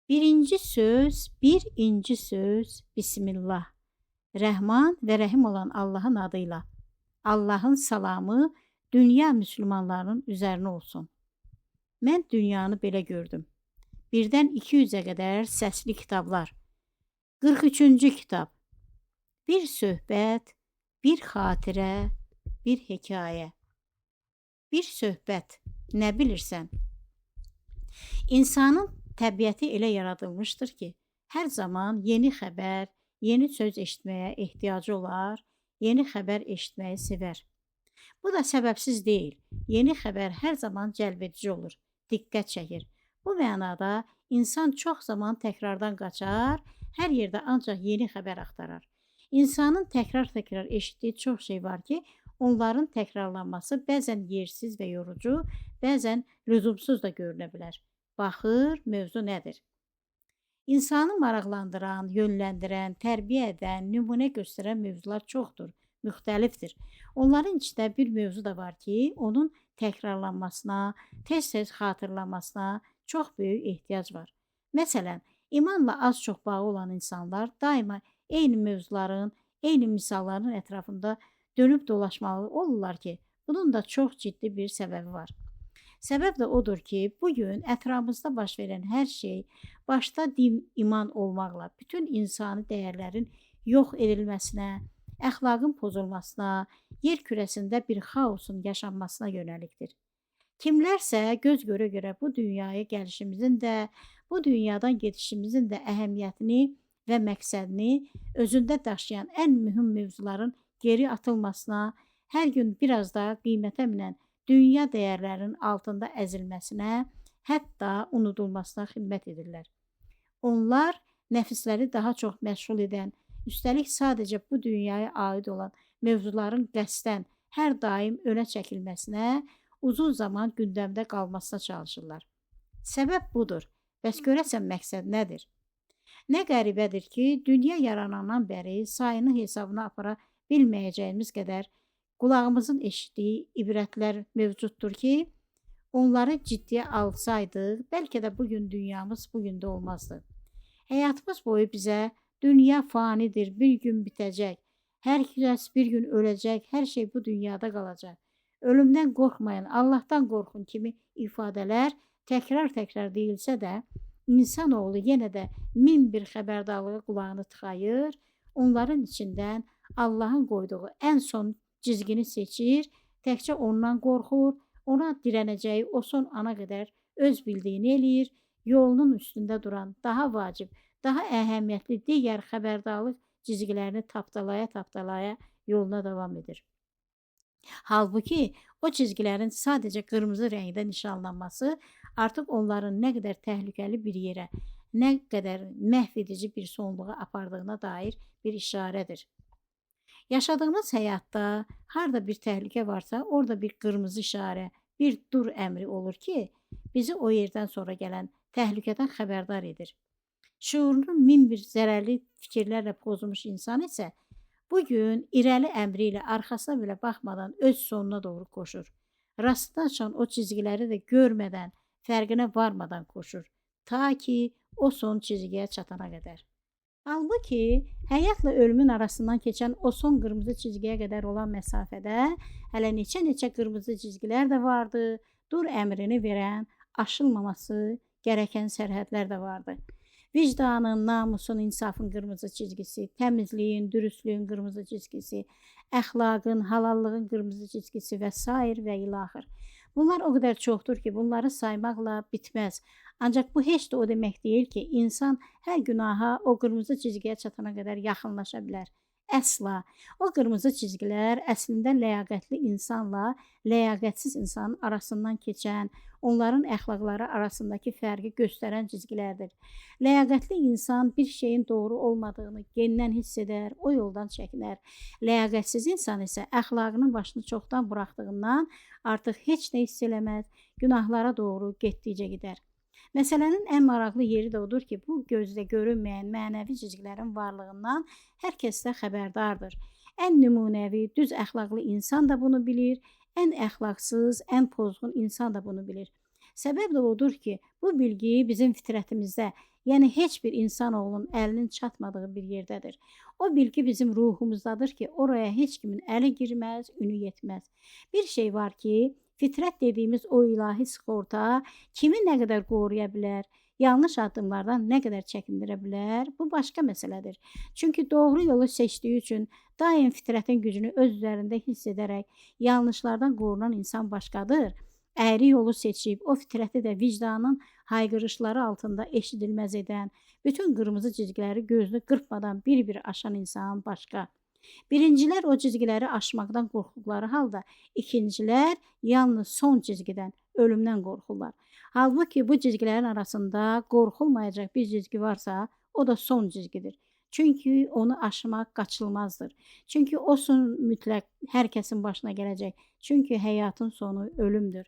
Birinci söz Bismillah. Rəhman və Rəhim olan Allahın adıyla. Allahın salamı dünya müsəlmanlarının üzərinə olsun. Mən dünyanı belə gördüm. Birdən 200-ə qədər səsli kitablar. 43-cü kitab. Bir söhbət, bir xatirə, bir hekayə. Bir söhbət, nə bilirsən? İnsanın təbiəti elə yaradılmışdır ki, hər zaman yeni xəbər, yeni söz eşitməyə ehtiyacı olar, yeni xəbər eşitməyi sevər. Bu da səbəbsiz deyil. Yeni xəbər hər zaman cəlbedici olur, diqqət çəkir. Bu mənada insan çox zaman təkrardan qaçar, hər yerdə ancaq yeni xəbər axtarar. İnsanın təkrar eşitdiyi çox şey var ki, onların təkrarlanması bəzən yersiz və yorucu, bəzən lüzumsuz da görünə bilər. Baxır, mövzu nədir? İnsanı maraqlandıran, yönləndirən, tərbiyə edən, nümunə göstərən mövzular çoxdur, müxtəlifdir. Onların içində bir mövzu da var ki, onun təkrarlanmasına, tez-tez xatırlanmasına çox böyük ehtiyac var. Məsələn, imanla az-çox bağı olan insanlar daima eyni mövzuların, eyni misalların ətrafında dönüb dolaşmalı olurlar ki, bunun da çox ciddi bir səbəbi var. Səbəb də odur ki, bugün ətrafımızda baş verən hər şey, başda din, iman olmaqla bütün insani dəyərlərin yox edilməsinə, əxlaqın pozulmasına, yer kürəsində bir xaosun yaşanmasına yönəlikdir. Kimlərsə göz görə bu dünyaya gəlişimizin də, bu dünyadan gedişimizin də əhəmiyyətini və məqsədini özündə daşıyan ən mühüm mövzuların geri atılmasına, hər gün biraz da qiymətə minən dünya dəyərlərinin altında əzilməsinə, hətta unudulmasına xidmət edirlər. Onlar nəfisləri daha çox məşğul edən, üstəlik sadəcə bu dünyaya aid olan mövzuların qəsdən hər daim önə çəkilməsinə, uzun zaman gündəmdə qalmasına çalışırlar. Səbəb budur. Bəs görəsən məqsəd nədir? Nə qəribədir ki, dünya yaranandan bəri sayını hesabına apara bilməyəcəyimiz qədər qulağımızın eşitdiyi ibrətlər mövcuddur ki, onları ciddiyə alsaydıq, bəlkə də bugün dünyamız bugün də olmazdı. Həyatımız boyu bizə dünya fanidir, bir gün bitəcək, hər kəs bir gün öləcək, hər şey bu dünyada qalacaq. Ölümdən qorxmayın, Allahdan qorxun kimi ifadələr təkrar deyilsə də, insanoğlu yenə də min bir xəbərdarlığa qulağını tıxayır, onların içindən Allahın qoyduğu ən son cizgini seçir, təkcə ondan qorxur, ona dirənəcəyi o son ana qədər öz bildiyini eləyir, yolunun üstündə duran daha vacib, daha əhəmiyyətli digər xəbərdarlıq cizgilərini tapdalaya yoluna davam edir. Halbuki o cizgilərin sadəcə qırmızı rəngdə nişanlanması artıq onların nə qədər təhlükəli bir yerə, nə qədər məhv edici bir sonluğa apardığına dair bir işarədir. Yaşadığımız həyatda harda bir təhlükə varsa, orada bir qırmızı işarə, bir dur əmri olur ki, bizi o yerdən sonra gələn təhlükədən xəbərdar edir. Şuurunu min bir zərərli fikirlərlə pozulmuş insan isə bugün irəli əmri ilə arxasına belə baxmadan öz sonuna doğru koşur. Rastına açan o çizgiləri də görmədən, fərqinə varmadan koşur. Ta ki o son çizgiyə çatana qədər. Halbuki həyatla ölümün arasından keçən o son qırmızı çizgiyə qədər olan məsafədə hələ neçə qırmızı çizgilər də vardı, dur əmrini verən, aşılmaması gərəkən sərhədlər də vardı. Vicdanın, namusun, insafın qırmızı çizgisi, təmizliyin, dürüstlüyün qırmızı çizgisi, əxlaqın, halallığın qırmızı çizgisi və s. və ilaxır. Bunlar o qədər çoxdur ki, bunları saymaqla bitməz. Ancaq bu heç də o demək deyil ki, insan hər günaha o qırmızı çizgiyə çatana qədər yaxınlaşa bilər. Əsla. O qırmızı çizgilər əslində ləyaqətli insanla ləyaqətsiz insanın arasından keçən, onların əxlaqları arasındakı fərqi göstərən çizgilərdir. Ləyaqətli insan bir şeyin doğru olmadığını gendən hiss edər, o yoldan çəkinər. Ləyaqətsiz insan isə əxlaqının başını çoxdan buraxdığından artıq heç nə hiss eləməz, günahlara doğru getdikcə gedər. Məsələnin ən maraqlı yeri də odur ki, bu gözlə görünməyən mənəvi cizgilərin varlığından hər kəs də xəbərdardır. Ən nümunəvi, düz əxlaqlı insan da bunu bilir, ən əxlaqsız, ən pozğun insan da bunu bilir. Səbəb də odur ki, bu bilgi bizim fitrətimizdə, Yəni heç bir insanoğlunun əlinin çatmadığı bir yerdədir. O bilgi bizim ruhumuzdadır ki, oraya heç kimin əli girməz, ünü yetməz. Bir şey var ki, fitrət dediyimiz o ilahi sığorta kimi nə qədər qoruya bilər, yanlış addımlardan nə qədər çəkindirə bilər, bu başqa məsələdir. Çünki doğru yolu seçdiyi üçün daim fitrətin gücünü öz üzərində hiss edərək yanlışlardan qorunan insan başqadır. Əyri yolu seçib, o fitrəti də vicdanın hayqırışları altında eşidilməz edən, bütün qırmızı cizgiləri gözünü qırpmadan bir-bir aşan insan başqa. Birincilər o cizgiləri aşmaqdan qorxduqları halda, ikincilər yalnız son cizgidən, ölümdən qorxurlar. Halbuki bu cizgilərin arasında qorxulmayacaq bir cizgi varsa, o da son cizgidir. Çünki onu aşmaq qaçılmazdır. Çünki o son mütləq hər kəsin başına gələcək. Çünki həyatın sonu ölümdür.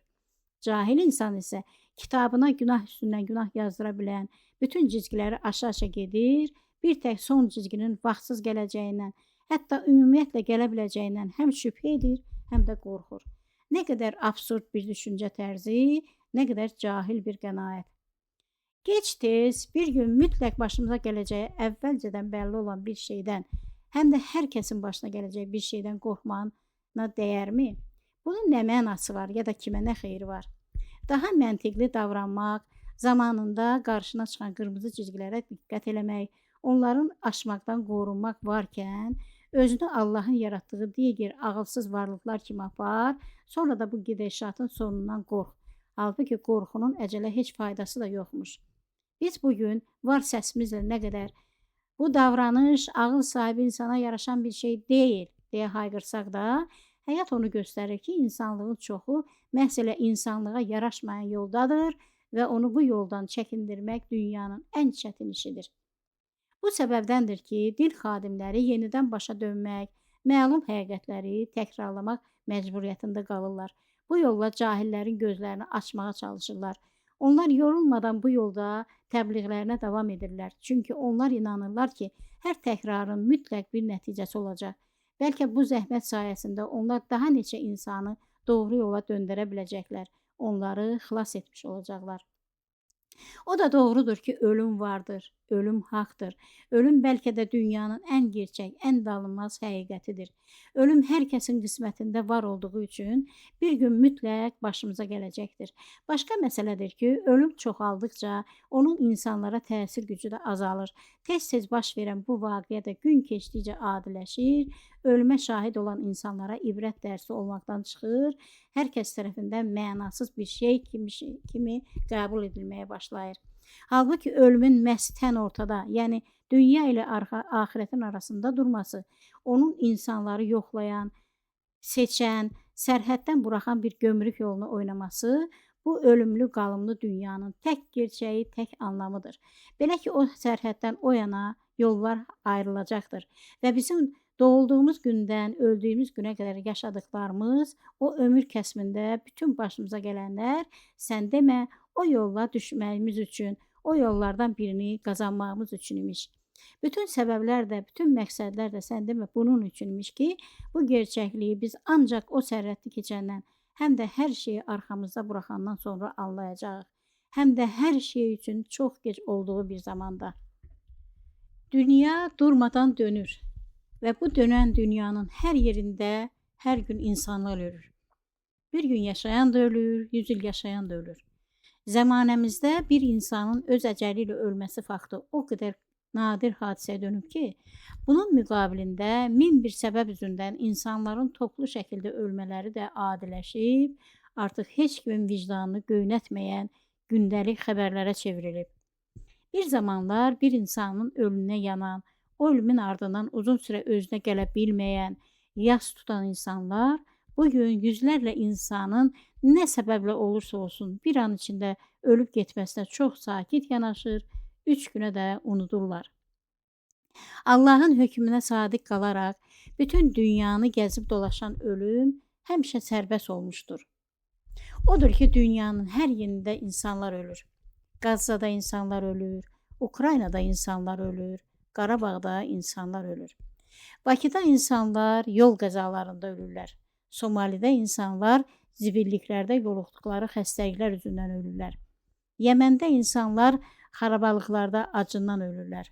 Cahil insan isə kitabına günah üstündən günah yazdıra bilən, bütün cizgiləri aşağı-aşağı gedir, bir tək son cizginin vaxtsız gələcəyindən, hətta ümumiyyətlə gələ biləcəyindən həm şübhə edir, həm də qorxur. Nə qədər absurd bir düşüncə tərzi, nə qədər cahil bir qənaət. Gec-tez bir gün mütləq başımıza gələcəyi əvvəlcədən bəlli olan bir şeydən, həm də hər kəsin başına gələcək bir şeydən qorxmağına dəyərmi? Bunun nə mənası var ya da kimə nə xeyri var? Daha məntiqli davranmaq, zamanında qarşına çıxan qırmızı cizgilərə diqqət eləmək, onların aşmaqdan qorunmaq varkən, özünü Allahın yaratdığı digər ağılsız varlıqlar kimi apar, sonra da bu gedişatın sonundan qorx. Halbuki qorxunun əcələ heç faydası da yoxmuş. Biz bugün var səsimizlə nə qədər bu davranış ağıl sahibi insana yaraşan bir şey deyil deyə hayqırsaq da, həyat onu göstərir ki, insanlığın çoxu məhz elə insanlığa yaraşmayan yoldadır və onu bu yoldan çəkindirmək dünyanın ən çətin işidir. Bu səbəbdəndir ki, din xadimləri yenidən başa dönmək, məlum həqiqətləri təkrarlamaq məcburiyyətində qalırlar. Bu yolla cahillərin gözlərini açmağa çalışırlar. Onlar yorulmadan bu yolda təbliğlərinə davam edirlər. Çünki onlar inanırlar ki, hər təkrarın mütləq bir nəticəsi olacaq. Bəlkə bu zəhmət sayəsində onlar daha neçə insanı doğru yola döndərə biləcəklər. Onları xilas etmiş olacaqlar. O da doğrudur ki, ölüm vardır, ölüm haqdır. Ölüm bəlkə də dünyanın ən gerçək, ən dalınmaz həqiqətidir. Ölüm hər kəsin qismətində var olduğu üçün bir gün mütləq başımıza gələcəkdir. Başqa məsələdir ki, ölüm çoxaldıqca onun insanlara təsir gücü də azalır. Tez-tez baş verən bu vaqiə də gün keçdikcə adiləşir, ölümə şahid olan insanlara ibrət dərsi olmaqdan çıxır, hər kəs tərəfindən mənasız bir şey kimi qəbul edilməyə başlayır. Halbuki ölümün məhz tən ortada, yəni dünya ilə axirətin arasında durması, onun insanları yoxlayan, seçən, sərhəddən buraxan bir gömrük yolunu oynaması, bu ölümlü qalımlı dünyanın tək gerçəyi, tək anlamıdır. Belə ki, o sərhəddən o yana yollar ayrılacaqdır və bizim doğulduğumuz gündən öldüyümüz günə qədər yaşadıqlarımız, o ömür kəsmində bütün başımıza gələnlər, sən demə, o yolla düşməyimiz üçün, o yollardan birini qazanmağımız üçün imiş. Bütün səbəblər də, bütün məqsədlər də sən demə bunun üçün imiş ki, bu gerçəkliyi biz ancaq o sərhəddi keçəndən, həm də hər şeyi arxamızda buraxandan sonra anlayacağıq. Həm də hər şey üçün çox gec olduğu bir zamanda. Dünya durmadan dönür və bu dönən dünyanın hər yerində hər gün insanlar ölür. Bir gün yaşayan da ölür, 100 il yaşayan da ölür. Zəmanəmizdə bir insanın öz əcəli ilə ölməsi faktı o qədər nadir hadisəyə dönüb ki, bunun müqabilində min bir səbəb üzündən insanların toplu şəkildə ölmələri də adiləşib, artıq heç kimin vicdanını göynətməyən gündəlik xəbərlərə çevrilib. Bir zamanlar bir insanın ölümünə yanan, o ölümün ardından uzun sürə özünə gələ bilməyən, yas tutan insanlar bugün yüzlərlə insanın nə səbəblə olursa olsun bir an içində ölüb getməsinə çox sakit yanaşır, 3 günə də unudurlar. Allahın hökmünə sadiq qalaraq bütün dünyanı gəzib dolaşan ölüm həmişə sərbəst olmuşdur. Odur ki, dünyanın hər yerində insanlar ölür. Qazada insanlar ölür, Ukraynada insanlar ölür, Qarabağda insanlar ölür. Bakıda insanlar yol qəzalarında ölürlər. Somalidə insanlar zibilliklərdə yoluxduqları xəstəliklər üzündən ölürlər. Yəməndə insanlar xarabalıqlarda acından ölürlər.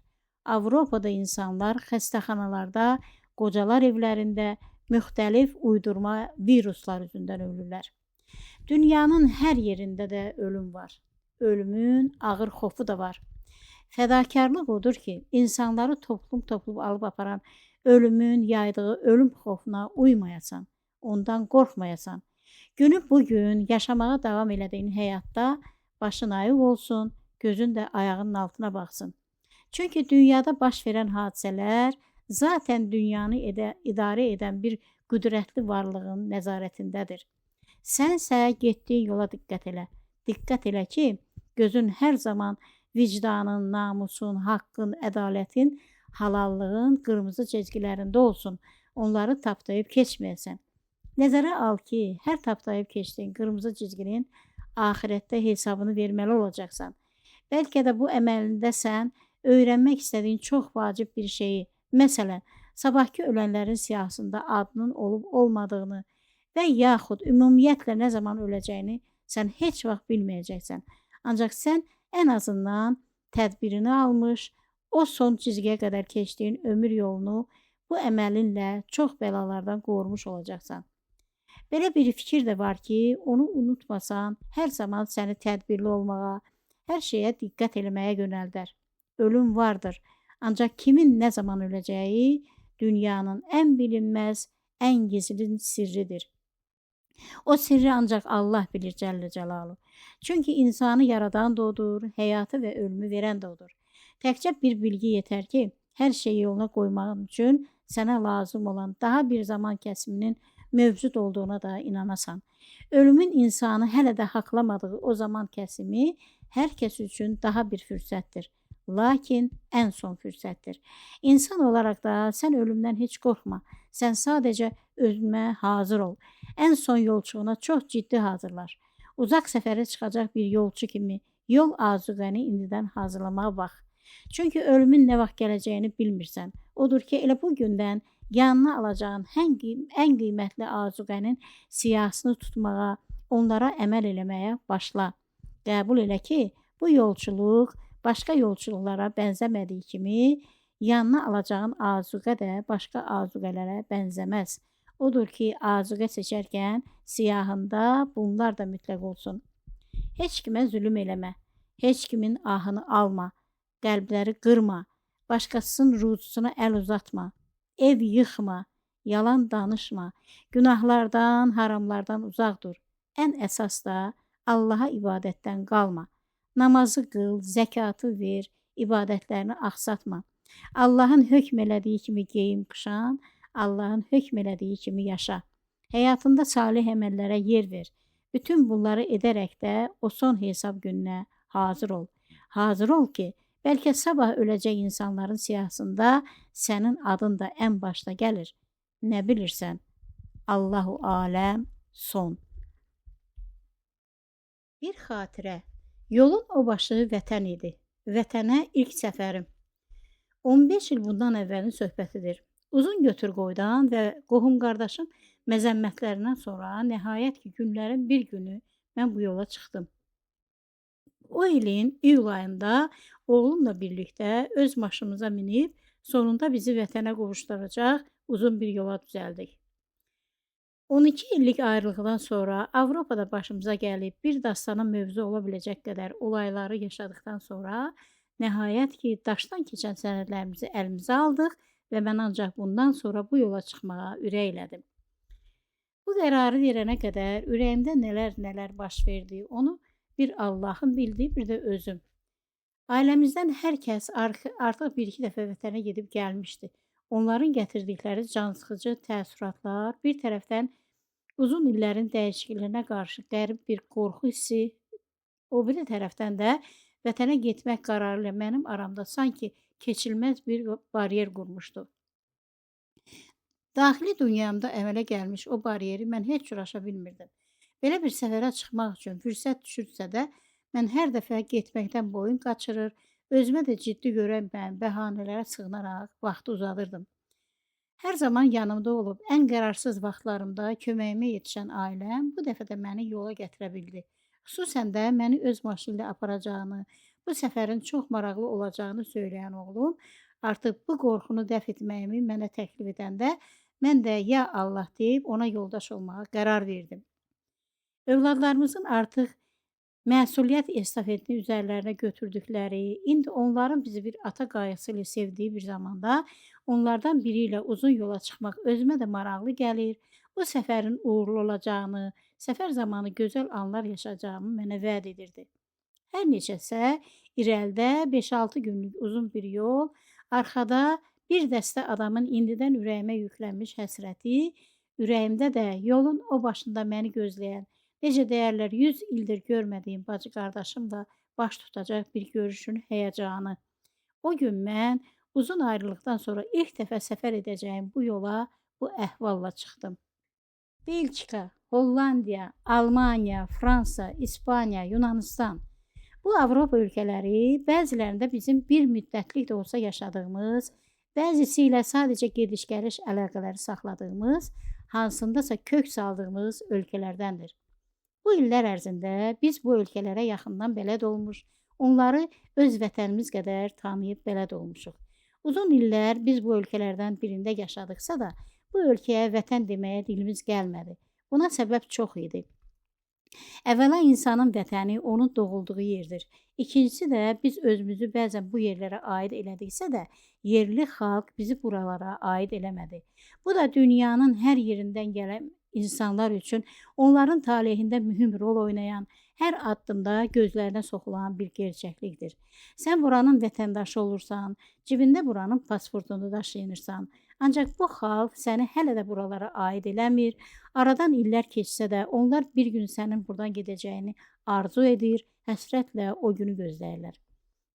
Avropada insanlar xəstəxanalarda, qocalar evlərində müxtəlif uydurma viruslar üzündən ölürlər. Dünyanın hər yerində də ölüm var. Ölümün ağır xofu da var. Fədakarlıq odur ki, insanları toplum alıb aparan ölümün yaydığı ölüm xofuna uymayasan, ondan qorxmayasan. Günü bugün yaşamağa davam elədiyin həyatda başın ayıq olsun, gözün də ayağının altına baxsın. Çünki dünyada baş verən hadisələr zaten dünyanı idarə edən bir qüdrətli varlığın nəzarətindədir. Sənsə getdiyin yola diqqət elə. Diqqət elə ki, gözün hər zaman vicdanın, namusun, haqqın, ədalətin, halallığın qırmızı cizgilərində olsun. Onları tapdayıb keçməyəsən. Nəzərə al ki, hər tapdayıb keçdiyin qırmızı cizginin axirətdə hesabını verməli olacaqsan. Bəlkə də bu əməlində sən öyrənmək istədiyin çox vacib bir şeyi, məsələn, sabahki ölənlərin siyahısında adının olub-olmadığını və yaxud ümumiyyətlə nə zaman öləcəyini sən heç vaxt bilməyəcəksən. Ancaq sən ən azından tədbirini almış, o son cizgiyə qədər keçdiyin ömür yolunu bu əməlinlə çox bəlalardan qorumuş olacaqsan. Belə bir fikir də var ki, onu unutmasan, hər zaman səni tədbirli olmağa, hər şeyə diqqət eləməyə yönəldər. Ölüm vardır, ancaq kimin nə zaman öləcəyi dünyanın ən bilinməz, ən gizlin sirridir. O sirri ancaq Allah bilir Cəllə Cəlaluhu. Çünki insanı yaradan da odur, həyatı və ölümü verən də odur. Təkcə bir bilgi yetər ki, hər şeyi yoluna qoymağın üçün sənə lazım olan daha bir zaman kəsiminin mövcud olduğuna da inanasan. Ölümün insanı hələ də haqlamadığı o zaman kəsimi hər kəs üçün daha bir fürsətdir. Lakin ən son fürsətdir. İnsan olaraq da sən ölümdən heç qorxma. Sən sadəcə ölümə hazır ol. Ən son yolçuluğuna çox ciddi hazırlaş. Uzaq səfərə çıxacaq bir yolçu kimi yol azuqəni indidən hazırlamağa bax. Çünki ölümün nə vaxt gələcəyini bilmirsən. Odur ki, elə bu gündən yanına alacağın ən qiymətli azuqənin siyahısını tutmağa, onlara əməl eləməyə başla. Qəbul elə ki, bu yolçuluq başqa yolçuluqlara bənzəmədiyi kimi, yanına alacağın azuqə də başqa azuqələrə bənzəməz. Odur ki, azuqə seçərkən siyahında bunlar da mütləq olsun. Heç kimə zülüm eləmə, heç kimin ahını alma, qəlbləri qırma, başqasının ruzusuna əl uzatma, ev yıxma, yalan danışma, günahlardan, haramlardan uzaq dur. Ən əsas da Allaha ibadətdən qalma. Namazı qıl, zəkatı ver, ibadətlərini axsatma. Allahın hökm elədiyi kimi geyim quşan, Allahın hökm elədiyi kimi yaşa. Həyatında salih əməllərə yer ver. Bütün bunları edərək də o son hesab gününə hazır ol. Hazır ol ki, bəlkə sabah öləcək insanların siyahısında sənin adın da ən başda gəlir. Nə bilirsən? Allahu aləm son. Bir xatirə. Yolun o başı vətən idi. Vətənə ilk səfərim. 15 il bundan əvvəlin söhbətidir. Uzun götür-qoydan və qohum-qardaşın məzəmmətlərindən sonra nəhayət ki, günlərin bir günü mən bu yola çıxdım. O ilin iyul ayında oğlumla birlikdə öz maşınımıza minib, sonunda bizi vətənə qovuşduracaq uzun bir yola düzəldik. 12 illik ayrılıqdan sonra Avropada başımıza gəlib bir dastana mövzu ola biləcək qədər olayları yaşadıktan sonra nəhayət ki, daşdan keçən sənədlərimizi əlimizə aldıq və mən ancaq bundan sonra bu yola çıxmağa ürək elədim. Bu qərarı verənə qədər ürəyimdə nələr baş verdi, onu bir Allahın bildiyi, bir də özüm. Ailəmizdən hər kəs artıq bir-iki dəfə vətənə gedib gəlmişdi. Onların gətirdikləri cansıxıcı təəssüratlar bir tərəfdən uzun illərin dəyişikliyinə qarşı qərib bir qorxu hissi, o biri tərəfdən də vətənə getmək qərarı ilə mənim aramda sanki keçilməz bir bariyer qurmuşdu. Daxili dünyamda əmələ gəlmiş o bariyeri mən heç cür aşa bilmirdim. Belə bir səfərə çıxmaq üçün fürsət düşürsə də mən hər dəfə getməkdən boyun qaçırır, özümə də ciddi görənməyən bəhanələrə sığınaraq vaxtı uzadırdım. Hər zaman yanımda olub ən qərarsız vaxtlarımda köməyimə yetişən ailəm bu dəfə də məni yola gətirə bildi. Xüsusən də məni öz maşını ilə aparacağını, Bu səfərin çox maraqlı olacağını söyləyən oğlum artıq bu qorxunu dəf etməyimi mənə təklif edəndə mən də ya Allah deyib ona yoldaş olmağa qərar verdim. Övladlarımızın artıq məsuliyyət estafetini üzərlərinə götürdükləri, indi onların bizi bir ata qayğısı ilə sevdiyi bir zamanda onlardan biri ilə uzun yola çıxmaq özümə də maraqlı gəlir. Bu səfərin uğurlu olacağını, səfər zamanı gözəl anlar yaşayacağımı mənə vəd edirdi. Hər neçəsə, irəlidə 5-6 günlük uzun bir yol, arxada bir dəstə adamın indidən ürəyimə yüklənmiş həsrəti, ürəyimdə də yolun o başında məni gözləyən, necə deyərlər 100 ildir görmədiyim bacı qardaşımla baş tutacaq bir görüşün həyəcanı. O gün mən uzun ayrılıqdan sonra ilk dəfə səfər edəcəyim bu yola bu əhvalla çıxdım. Belçika, Hollandiya, Almaniya, Fransa, İspaniya, Yunanistan. Bu Avropa ölkələri bəzilərində bizim bir müddətlik də olsa yaşadığımız, bəzisi ilə sadəcə gediş-gəliş əlaqələri saxladığımız, hansındasa kök saldığımız ölkələrdəndir. Bu illər ərzində biz bu ölkələrə yaxından bələd olmuş, onları öz vətənimiz qədər tanıyıb bələd olmuşuq. Uzun illər biz bu ölkələrdən birində yaşadıqsa da, bu ölkəyə vətən deməyə dilimiz gəlmədi. Buna səbəb çox idi. Əvvəla insanın vətəni onun doğulduğu yerdir. İkincisi də biz özümüzü bəzən bu yerlərə aid elədiksə də, yerli xalq bizi buralara aid eləmədi. Bu da dünyanın hər yerindən gələn insanlar üçün onların taleyində mühüm rol oynayan, hər addımda gözlərinə soxulan bir gerçəklikdir. Sən buranın vətəndaşı olursan, cibində buranın pasportunu daşıyırsan. Ancaq bu xalq səni hələ də buralara aid eləmir. Aradan illər keçsə də onlar bir gün sənin buradan gedəcəyini arzu edir, həsrətlə o günü gözləyirlər.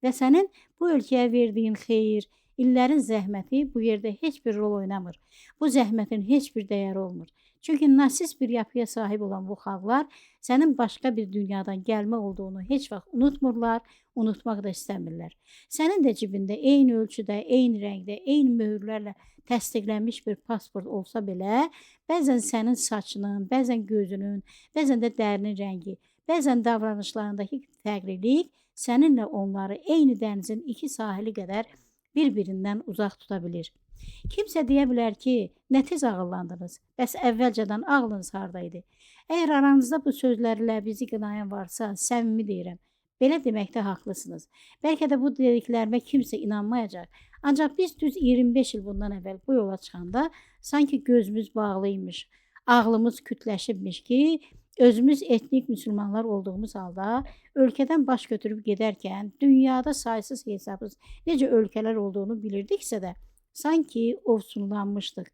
Və sənin bu ölkəyə verdiyin xeyir, illərin zəhməti bu yerdə heç bir rol oynamır. Bu zəhmətin heç bir dəyəri olmur. Çünki nasist bir yapıya sahib olan bu xalqlar sənin başqa bir dünyadan gəlmə olduğunu heç vaxt unutmurlar, unutmaq da istəmirlər. Sənin də cibində eyni ölçüdə, eyni rəngdə, eyni möhürlərlə təsdiqlənmiş bir pasport olsa belə, bəzən sənin saçının, bəzən gözünün, bəzən də dərinin rəngi, bəzən davranışlarındakı fərqlilik səninlə onları eyni dənizin iki sahili qədər bir-birindən uzaq tuta bilir. Kimsə deyə bilər ki, nə tez ağıllandınız, bəs əvvəlcədən ağlınız hardaydı? Əgər aranızda bu sözlərlə bizi qınayan varsa, səmimi deyirəm, belə deməkdə haqlısınız. Bəlkə də bu dediklərimə kimsə inanmayacaq. Ancaq biz düz 25 il bundan əvvəl bu yola çıxanda sanki gözümüz bağlıymış, ağlımız kütləşibmiş ki, özümüz etnik müsəlmanlar olduğumuz halda ölkədən baş götürüb gedərkən dünyada saysız hesabsız necə ölkələr olduğunu bilirdiksə də sanki ovsunlanmışdıq.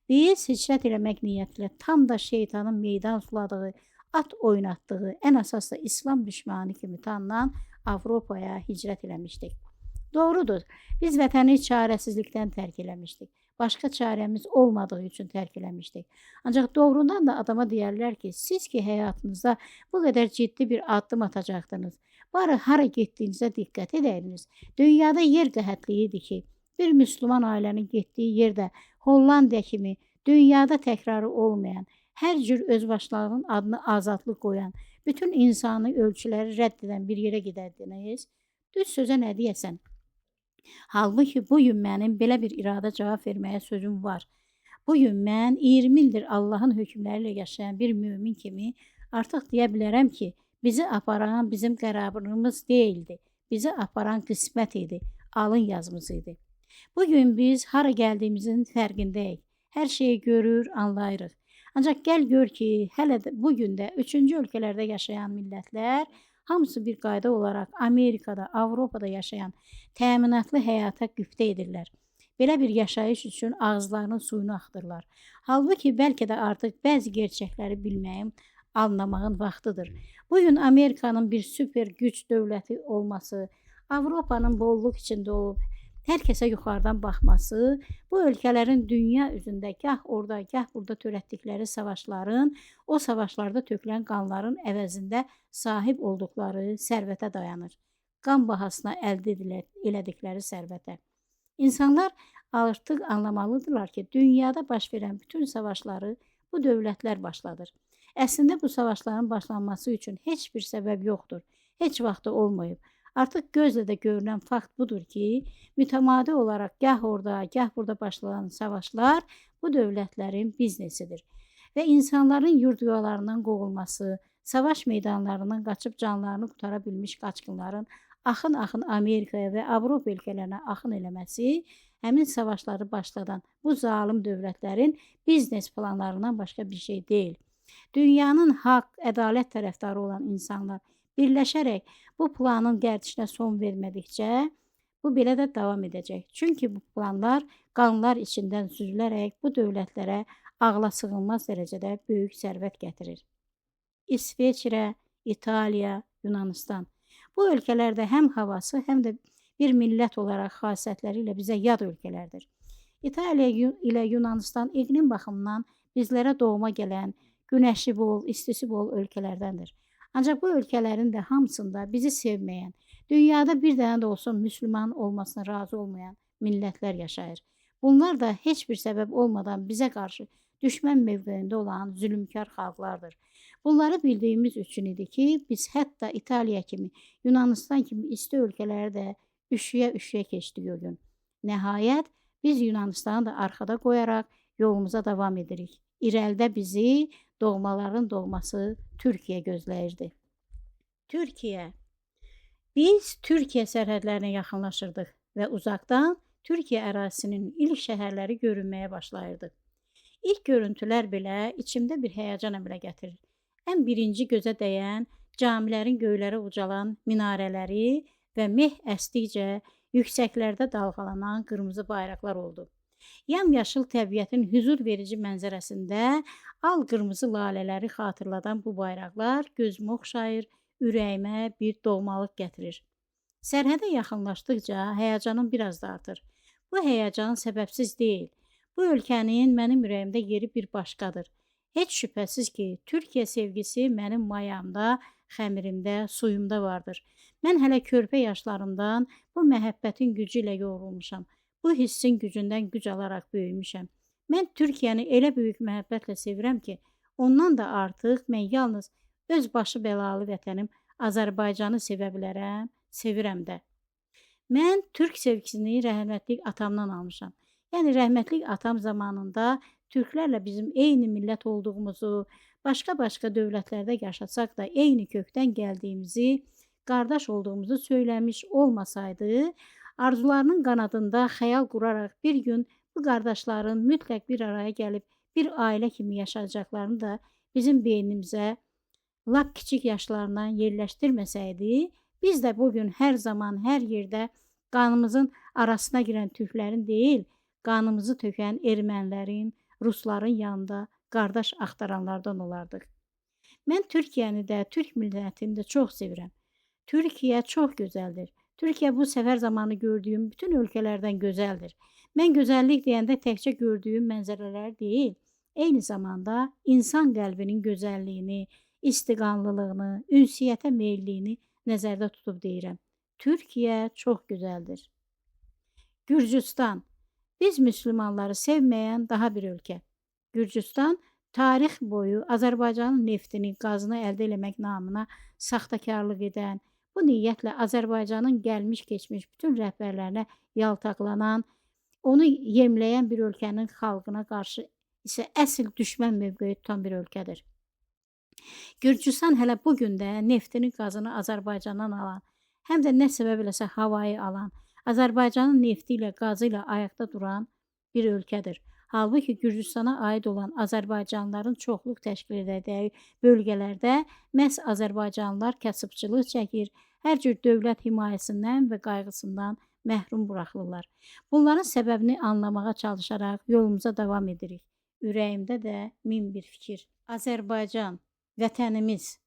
Biz hicrət eləmək niyyətlə tam da şeytanın meydan suladığı, at oynatdığı, ən əsas da İslam düşmanı kimi tanınan Avropaya hicrət eləmişdik. Doğrudur, biz vətəni çarəsizlikdən tərk eləmişdik. Başqa çarəmiz olmadığı üçün tərk eləmişdik. Ancaq doğrudan da adama deyərlər ki, siz ki həyatınızda bu qədər ciddi bir addım atacaqdınız. Bari hara getdiyinizə diqqət edəydiniz. Dünyada yer qəhətliyi idi ki, bir müsəlman ailənin getdiyi yerdə Hollandiya kimi dünyada təkrarı olmayan, hər cür özbaşlarının adını azadlıq qoyan, bütün insani ölçüləri rədd edən bir yerə gedərdiniz. Düz sözə nə deyəsən? Halbuki bu gün mənim belə bir irada cavab verməyə sözüm var. Bu gün mən 20 ildir Allahın hökmləri ilə yaşayan bir mümin kimi artıq deyə bilərəm ki, bizi aparan bizim qərarımız deyildi. Bizi aparan qismət idi, alın yazımız idi. Bugün biz hara gəldiyimizin fərqindəyik. Hər şeyi görür, anlayırıq. Ancaq gəl gör ki, hələ də bugün də 3-cü ölkələrdə yaşayan millətlər hamısı bir qayda olaraq Amerikada, Avropada yaşayan təminatlı həyata qübtə edirlər. Belə bir yaşayış üçün ağızlarının suyunu axdırlar. Halbuki bəlkə də artıq bəzi gerçəkləri bilməyin, anlamağın vaxtıdır. Bugün Amerikanın bir süper güc dövləti olması, Avropanın bolluk içində olub, hər kəsə yuxarıdan baxması, bu ölkələrin dünya üzündə gah orada, gah burada törətdikləri savaşların, o savaşlarda tökülən qanların əvəzində sahib olduqları sərvətə dayanır. Qan bahasına əldə elədikləri sərvətə. İnsanlar artıq anlamalıdırlar ki, dünyada baş verən bütün savaşları bu dövlətlər başladır. Əslində bu savaşların başlanması üçün heç bir səbəb yoxdur, heç vaxtı olmayıb. Artıq gözlə də görünən fakt budur ki, mütəmadi olaraq gah orada, gah burada başlayan savaşlar bu dövlətlərin biznesidir və insanların yurd yuvalarından qovulması, savaş meydanlarından qaçıb canlarını qurtara bilmiş qaçqınların axın-axın Amerikaya və Avropa ölkələrinə axın eləməsi həmin savaşları başladan bu zalım dövlətlərin biznes planlarından başqa bir şey deyil. Dünyanın haqq, ədalət tərəfdarı olan insanlar birləşərək bu planın gərdişinə son vermədikcə bu belə də davam edəcək. Çünki bu planlar qanlar içindən süzülərək bu dövlətlərə ağla sığınmaz dərəcədə böyük sərvət gətirir. İsveçrə, İtaliya, Yunanistan. Bu ölkələrdə həm havası, həm də bir millət olaraq xasiyyətləri ilə bizə yad ölkələrdir. İtaliya ilə Yunanistan iqlim baxımından bizlərə doğma gələn, günəşi bol, istisi bol ölkələrdəndir. Ancaq bu ölkələrin də hamısında bizi sevməyən, dünyada bir dənə də olsa müsəlman olmasına razı olmayan millətlər yaşayır. Bunlar da heç bir səbəb olmadan bizə qarşı düşmən mövqeyində olan zülmkar xalqlardır. Bunları bildiyimiz üçün idi ki, biz hətta İtaliya kimi, Yunanistan kimi isti ölkələri də üşüyə-üşüyə keçdik o gün. Nəhayət, biz Yunanistanı da arxada qoyaraq yolumuza davam edirik. İrəlidə bizi doğmaların doğması Türkiyə gözləyirdi. Türkiyə. Biz Türkiyə sərhədlərinə yaxınlaşırdıq və uzaqdan Türkiyə ərazisinin ilk şəhərləri görünməyə başlayırdı. İlk görüntülər belə içimdə bir həyəcan əmələ gətirir. Ən birinci gözə dəyən camilərin göylərə ucalan minarələri və meh əsdikcə yüksəklərdə dalğalanan qırmızı bayraqlar oldu. Yamyaşıl təbiətin hüzur verici mənzərəsində al-qırmızı lalələri xatırladan bu bayraqlar gözümə oxşayır, ürəyimə bir doğmalıq gətirir. Sərhədə yaxınlaşdıqca həyəcanım biraz da artır. Bu həyəcan səbəbsiz deyil. Bu ölkənin mənim ürəyimdə yeri bir başqadır. Heç şübhəsiz ki, Türkiyə sevgisi mənim mayamda, xəmirimdə, suyumda vardır. Mən hələ körpə yaşlarımdan bu məhəbbətin gücü ilə yoğrulmuşam. Bu hissin gücündən güc alaraq böyümüşəm. Mən Türkiyəni elə böyük məhəbbətlə sevirəm ki, ondan da artıq mən yalnız öz başı bəlalı vətənim Azərbaycanı sevə bilərəm, sevirəm də. Mən Türk sevgisini rəhmətlik atamdan almışam. Yəni rəhmətlik atam zamanında Türklərlə bizim eyni millət olduğumuzu, başqa-başqa dövlətlərdə yaşasaq da eyni kökdən gəldiyimizi, qardaş olduğumuzu söyləmiş olmasaydı, arzularının qanadında xəyal quraraq bir gün bu qardaşların mütləq bir araya gəlib bir ailə kimi yaşayacaqlarını da bizim beynimizə lap kiçik yaşlarından yerləşdirməsəydi, biz də bugün hər zaman, hər yerdə qanımızın arasına girən türklərin deyil, qanımızı tökən ermənilərin, rusların yanında qardaş axtaranlardan olardıq. Mən Türkiyəni də, Türk millətini də çox sevirəm. Türkiyə çox gözəldir. Türkiyə bu səfər zamanı gördüyüm bütün ölkələrdən gözəldir. Mən gözəllik deyəndə təkcə gördüyüm mənzərələr deyil, eyni zamanda insan qəlbinin gözəlliyini, istiqanlılığını, ünsiyyətə meylliyini nəzərdə tutub deyirəm. Türkiyə çox gözəldir. Gürcüstan. Biz müsəlmanları sevməyən daha bir ölkə. Gürcüstan tarix boyu Azərbaycanın neftini, qazını əldə etmək namına saxtakarlıq edən, bu niyyətlə Azərbaycanın gəlmiş keçmiş bütün rəhbərlərinə yaltaqlanan, onu yemləyən bir ölkənin xalqına qarşı isə əsl düşmən mövqeyi tutan bir ölkədir. Gürcüstan hələ bu gün də neftini, qazını Azərbaycandan alan, həm də nə səbəbləsə havayı alan, Azərbaycanın nefti ilə, qazı ilə ayaqda duran bir ölkədir. Halbuki Gürcüstana aid olan Azərbaycanlıların çoxluq təşkil edəcəyi bölgələrdə məhz Azərbaycanlılar kasıbçılıq çəkir, hər cür dövlət himayəsindən və qayğısından məhrum buraxılırlar. Bunların səbəbini anlamağa çalışaraq yolumuza davam edirik. Ürəyimdə də min bir fikir. Azərbaycan, vətənimiz.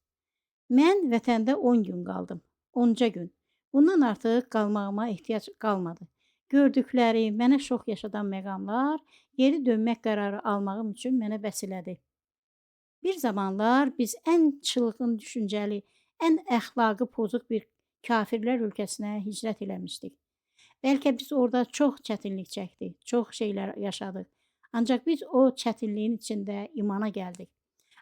Mən vətəndə 10 gün qaldım. 10-ca gün. Bundan artıq qalmağıma ehtiyac qalmadı. Gördükləri, mənə şox yaşadan məqamlar geri dönmək qərarı almağım üçün mənə bəs elədi. Bir zamanlar biz ən çılğın düşüncəli, ən əxlaqı pozuq bir kafirlər ölkəsinə hicrət eləmişdik. Bəlkə biz orada çox çətinlik çəkdik, çox şeylər yaşadıq. Ancaq biz o çətinliyin içində imana gəldik.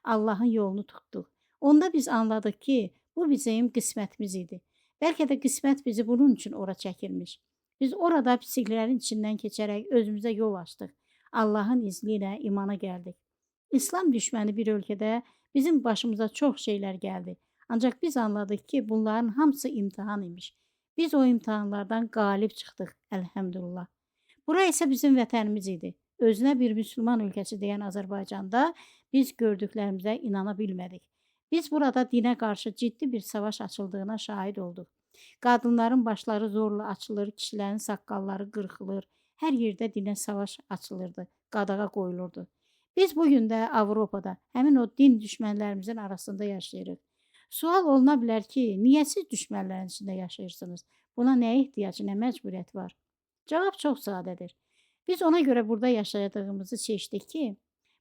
Allahın yolunu tutduq. Onda biz anladıq ki, bu bizim qismətimiz idi. Bəlkə də qismət bizi bunun üçün ora çəkirmiş. Biz orada pisliklərin içindən keçərək özümüzə yol açdıq. Allahın izni ilə imana gəldik. İslam düşməni bir ölkədə bizim başımıza çox şeylər gəldi. Ancaq biz anladıq ki, bunların hamısı imtahan imiş. Biz o imtahanlardan qalib çıxdıq, əlhəmdülillah. Bura isə bizim vətənimiz idi. Özünə bir müsəlman ölkəsi deyən Azərbaycanda biz gördüklərimizə inana bilmədik. Biz burada dinə qarşı ciddi bir savaş açıldığına şahid olduq. Qadınların başları zorla açılır, kişilərin saqqalları qırxılır. Hər yerdə dinə savaş açılırdı, qadağa qoyulurdu. Biz bugün də Avropada həmin o din düşmənlərimizin arasında yaşayırıq. Sual oluna bilər ki, niyə siz düşmənlərin içində yaşayırsınız? Buna nə ehtiyac, nə məcburiyyət var? Cavab çox sadədir. Biz ona görə burada yaşadığımızı seçdik ki,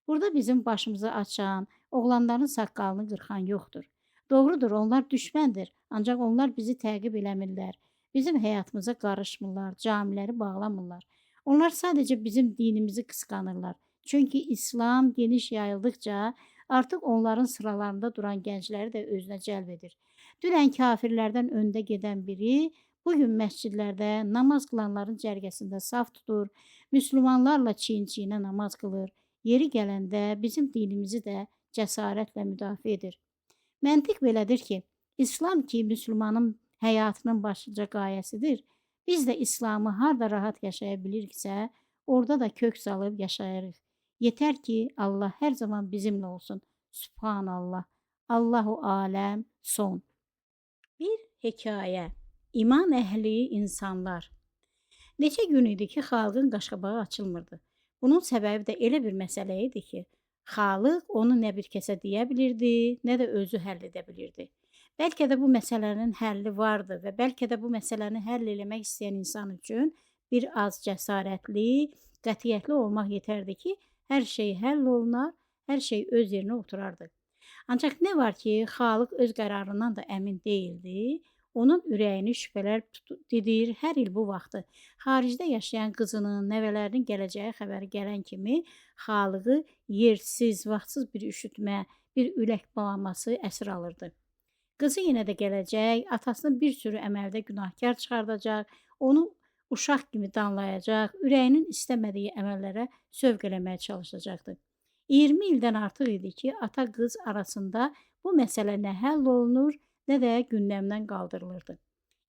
burada bizim başımızı açan, oğlanların saqqalını qırxan yoxdur. Doğrudur, onlar düşməndir, ancaq onlar bizi təqib eləmirlər. Bizim həyatımıza qarışmırlar, camiləri bağlamırlar. Onlar sadəcə bizim dinimizi qısqanırlar. Çünki İslam geniş yayıldıqca artıq onların sıralarında duran gəncləri də özünə cəlb edir. Dünən kafirlərdən öndə gedən biri bugün məscidlərdə namaz qılanların cərgəsində saf tutur, müsəlmanlarla çiyin-çiyinə namaz qılır. Yeri gələndə bizim dinimizi də cəsarətlə müdafiə edir. Məntiq belədir ki, İslam ki, müsəlmanın həyatının başlıca qayəsidir. Biz də İslamı harda rahat yaşaya biliriksə, orada da kök salıb yaşayırıq. Yetər ki, Allah hər zaman bizimlə olsun. Subhanallah. Allahu aləm. Son. Bir hekayə. İman əhli insanlar. Neçə gün idi ki, xalqın qaşqabağı açılmırdı. Bunun səbəbi də elə bir məsələ idi ki, xalq onu nə bir kəsə deyə bilirdi, nə də özü həll edə bilirdi. Bəlkə də bu məsələnin həlli vardı və bəlkə də bu məsələni həll eləmək istəyən insan üçün bir az cəsarətli, qətiyyətli olmaq yetərdi ki, hər şey həll olunar, hər şey öz yerinə oturardı. Ancaq nə var ki, xalq öz qərarından da əmin deyildi. Onun ürəyini şübhələr didir. Hər il bu vaxtı xaricdə yaşayan qızının, nəvələrinin gələcəyi xəbəri gələn kimi xalqı yersiz, vaxtsız bir üşütmə, bir ürək bağlaması əsir alırdı. Qızı yenə də gələcək, atasını bir sürü əməldə günahkar çıxardacaq, onu uşaq kimi danlayacaq, ürəyinin istəmədiyi əməllərə sövq eləməyə çalışacaqdı. 20 ildən artıq idi ki, ata-qız arasında bu məsələ nə həll olunur, nə də gündəmdən qaldırılırdı.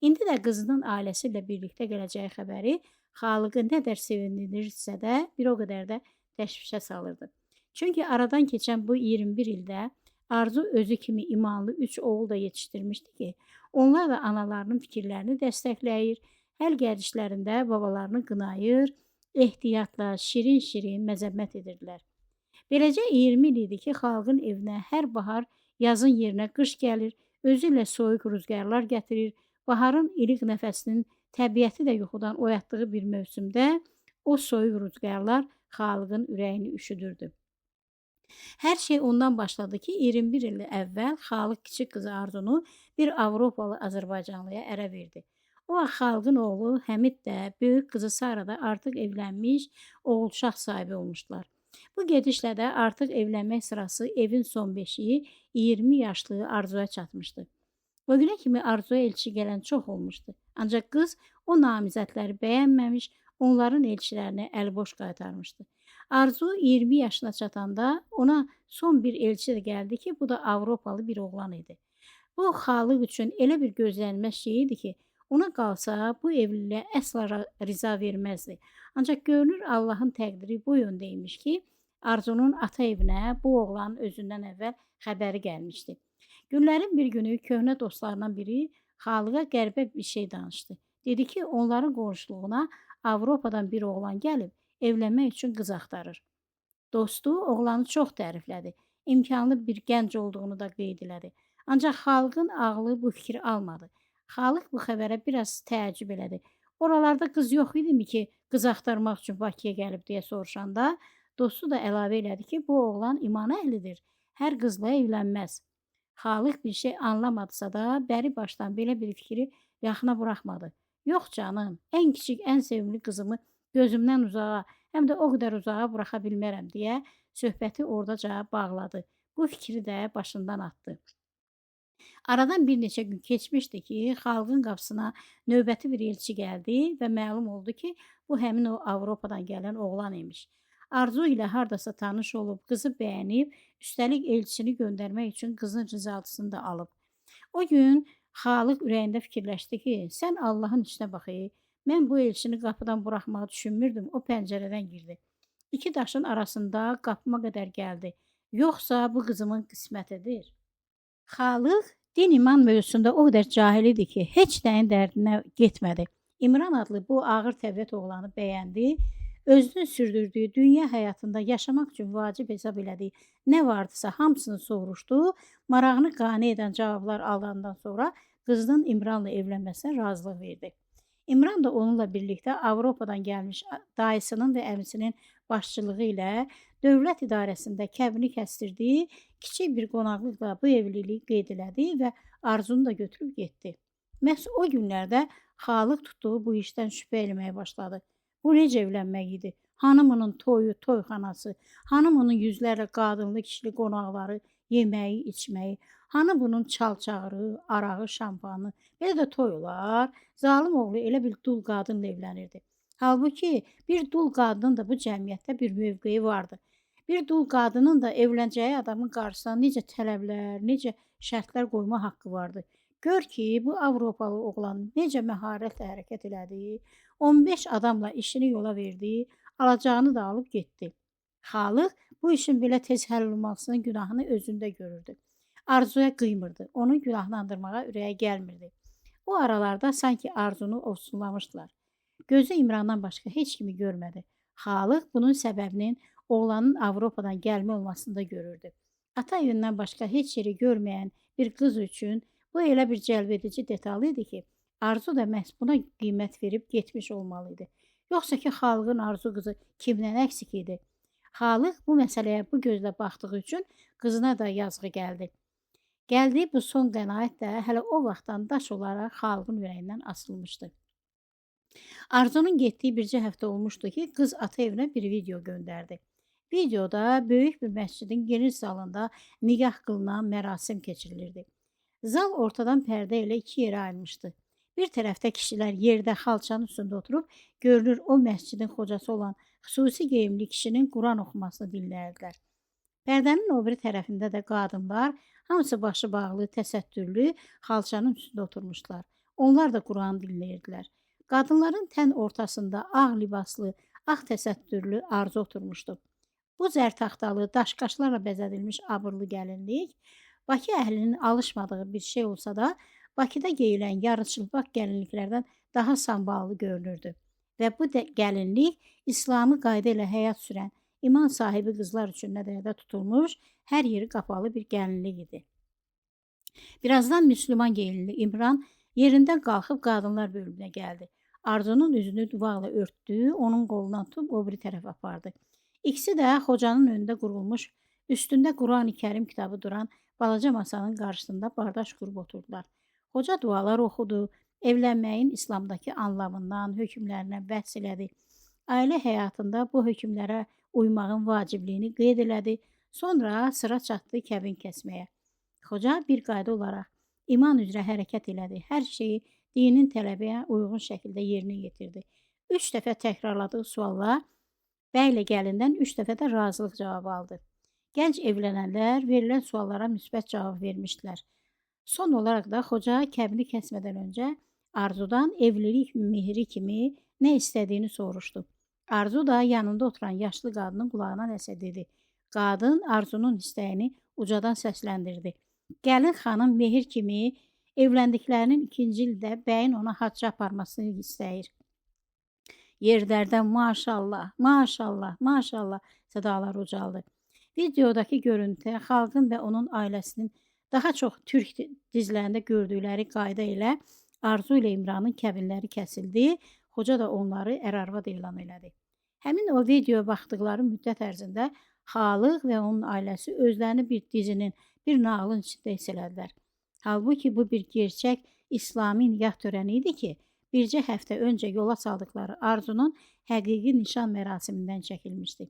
İndi də qızının ailəsi ilə birlikdə gələcəyi xəbəri xalqı nə qədər sevindirirsə də bir o qədər də təşvişə salırdı. Çünki aradan keçən bu 21 ildə Arzu özü kimi imanlı 3 oğul da yetişdirmişdi ki, onlar da analarının fikirlərini dəstəkləyir, həll gəldiklərində babalarını qınayır, ehtiyatla, şirin-şirin məzəmmət edirdilər. Beləcə 20 il idi ki, xalqın evinə hər bahar yazın yerinə qış gəlir, özü ilə soyuq rüzgarlar gətirir, baharın iliq nəfəsinin təbiəti də yuxudan oyatdığı bir mövsümdə o soyuq rüzgarlar xalqın ürəyini üşüdürdü. Hər şey ondan başladı ki, 21 il əvvəl xalq kiçik qızı Arzunu bir Avropalı Azərbaycanlıya ərə verdi. O vaxt xalqın oğlu Həmid də, böyük qızı Sara da artıq evlənmiş, oğul uşaq sahibi olmuşdular. Bu gedişlə də artıq evlənmək sırası evin son beşiyi 20 yaşlı Arzuya çatmışdı. O günə kimi Arzuya elçi gələn çox olmuşdu. Ancaq qız o namizədləri bəyənməmiş, onların elçilərini əliboş qaytarmışdı. Arzu 20 yaşına çatanda ona son bir elçi də gəldi ki, bu da Avropalı bir oğlan idi. Bu xalq üçün elə bir gözlənilməz şey idi ki, ona qalsa bu evliliyə əsla riza verməzdi. Ancaq görünür Allahın təqdiri bu yöndə imiş ki, Arzunun ata evinə bu oğlanın özündən əvvəl xəbəri gəlmişdi. Günlərin bir günü köhnə dostlarından biri xalqa qəribə bir şey danışdı. Dedi ki, onların qonşuluğuna Avropadan bir oğlan gəlib, evlənmək üçün qız axtarır. Dostu oğlanı çox təriflədi. İmkanlı bir gənc olduğunu da qeyd elədi. Ancaq xalqın ağlı bu fikri almadı. Xalq bu xəbərə biraz təəccüb elədi. Oralarda qız yox idimi ki, qız axtarmaq üçün Bakıya gəlib deyə soruşanda, dostu da əlavə elədi ki, bu oğlan iman əhlidir. Hər qızla evlənməz. Xalq bir şey anlamadısa da, bəri başdan belə bir fikri yaxına buraxmadı. Yox canım, ən kiçik, ən sevimli qızımı gözümdən uzağa, həm də o qədər uzağa buraxa bilmərəm deyə söhbəti oradaca bağladı. Bu fikri də başından atdı. Aradan bir neçə gün keçmişdi ki, xalqın qapısına növbəti bir elçi gəldi və məlum oldu ki, bu həmin o Avropadan gələn oğlan imiş. Arzu ilə hardasa tanış olub, qızı bəyənib, üstəlik elçini göndərmək üçün qızın rizaltısını da alıb. O gün Xalıq ürəyində fikirləşdi ki, sən Allahın işinə bax, mən bu elçini qapıdan buraxmağı düşünmürdüm, o pəncərədən girdi. İki daşın arasında qapıma qədər gəldi. Yoxsa bu qızımın qismətidir. Xalıq din iman mövzusunda o qədər cahil idi ki, heç nəyin dərdinə getmədi. İmran adlı bu ağır təbiət oğlanı bəyəndi, özünün sürdürdüyü dünya həyatında yaşamaq üçün vacib hesab elədiyi nə vardısa hamısını soruşdu, marağını qane edən cavablar alandan sonra qızının İmranla evlənməsinə razılıq verdi. İmran da onunla birlikdə Avropadan gəlmiş dayısının və əmisinin başçılığı ilə dövlət idarəsində kəbini kəstirdiyi kiçik bir qonaqlıqla bu evliliyi qeyd elədi və Arzunu da götürüb getdi. Məhz o günlərdə Xalıq tutduğu bu işdən şübhə eləməyə başladı. Bu necə evlənmək idi? Hanımının toyu, toyxanası, hanımının yüzlərlə qadınlı, kişili qonaqları, yeməyi, içməyi, hanı bunun çal-çağırı, arağı, şampanı, belə də toy olar. Zalım oğlu elə bir dul qadınla evlənirdi. Halbuki bir dul qadının da bu cəmiyyətdə bir mövqeyi vardı. Bir dul qadının da evlənəcəyi adamın qarşısına necə tələblər, necə şərtlər qoyma haqqı vardı. Gör ki, bu Avropalı oğlan necə məharətlə hərəkət elədi, 15 adamla işini yola verdi, alacağını da alıb getdi. Xalıq bu işin belə tez həll olmasının günahını özündə görürdü. Arzuya qıymırdı, onun günahlandırmağa ürəyə gəlmirdi. O aralarda sanki Arzunu ovsunlamışdılar. Gözü İmrandan başqa heç kimi görmədi. Xalıq bunun səbəbinin oğlanın Avropadan gəlmə olmasında görürdü. Ata evindən başqa heç yeri görməyən bir qız üçün bu elə bir cəlbedici detal idi ki, Arzu da məhz buna qiymət verib getmiş olmalıydı. Yoxsa ki, xalqın Arzu qızı kimdən əksik idi? Xalıq bu məsələyə bu gözlə baxdığı üçün qızına da yazığı gəldi. Gəldiyi bu son qənaət də hələ o vaxtdan daş olaraq xalqın ürəyindən asılmışdı. Arzunun getdiyi bircə həftə olmuşdu ki, qız ata evinə bir video göndərdi. Videoda böyük bir məscidin geniş zalında nigah qılınan mərasim keçirilirdi. Zal ortadan pərdə ilə iki yerə ayrılmışdı. Bir tərəfdə kişilər yerdə xalçanın üstündə oturub, görünür o məscidin xocası olan xüsusi geyimli kişinin Quran oxumasını dinləyirdilər. Pərdənin o biri tərəfində də qadınlar, hamısı başı bağlı, təsəttürlü, xalçanın üstündə oturmuşlar. Onlar da Quran dinləyirdilər. Qadınların tən ortasında ağ libaslı, ağ təsəttürlü Arzu oturmuşdu. Bu zərtaxtalı, daşqaşlarla bəzədilmiş abırlı gəlinlik, Bakı əhlinin alışmadığı bir şey olsa da, Bakıda geyilən yarıçılpaq gəlinliklərdən daha samballı görünürdü. Və bu gəlinlik İslamı qayda ilə həyat sürən, iman sahibi qızlar üçün nəzərdə tutulmuş, hər yeri qapalı bir gəlinlik idi. Birazdan Müslüman geyinli İmran yerindən qalxıb qadınlar bölümünə gəldi. Arzunun üzünü duvaqla örtdü, onun qolundan tutub o biri tərəfə apardı. İkisi də xocanın önündə qurulmuş, üstündə Quran-ı Kərim kitabı duran balaca masanın qarşısında bardaş qurub oturdular. Xoca dualar oxudu, evlənməyin İslamdakı anlamından, hökmlərindən bəhs elədi. Ailə həyatında bu hökmlərə uymağın vacibliyini qeyd elədi. Sonra sıra çatdı kəbin kəsməyə. Xoca bir qayda olaraq iman üzrə hərəkət elədi. Hər şeyi dinin tələbəyə uyğun şəkildə yerinə yetirdi. 3 dəfə təkrarladığı suallar bəylə gəlindən 3 dəfə də razılıq cavabı aldı. Gənc evlənənlər verilən suallara müsbət cavab vermişdilər. Son olaraq da xoca kəbini kəsmədən öncə Arzudan evlilik mehri kimi nə istədiyini soruşdu. Arzu da yanında oturan yaşlı qadının qulağına nəsə dedi. Qadın Arzunun istəyini ucadan səsləndirdi. Gəlin xanım mehir kimi evləndiklərinin 2-ci ildə bəyin ona hacca aparmasını istəyir. Yerlərdən maşallah, maşallah, maşallah sədalar ucaldı. Videodakı görüntü xalqın və onun ailəsinin daha çox türk dizilərində gördükləri qayda ilə Arzu ilə İmranın kəbinləri kəsildi, xoca da onları ər-arvad elan elədi. Həmin o videoya baxdıqları müddət ərzində Xalıq və onun ailəsi özlərini bir dizinin, bir nağılın içində hiss elədilər. Halbuki bu bir gerçək İslami nigah törəni idi ki, bircə həftə öncə yola saldıqları Arzunun həqiqi nişan mərasimindən çəkilmişdi.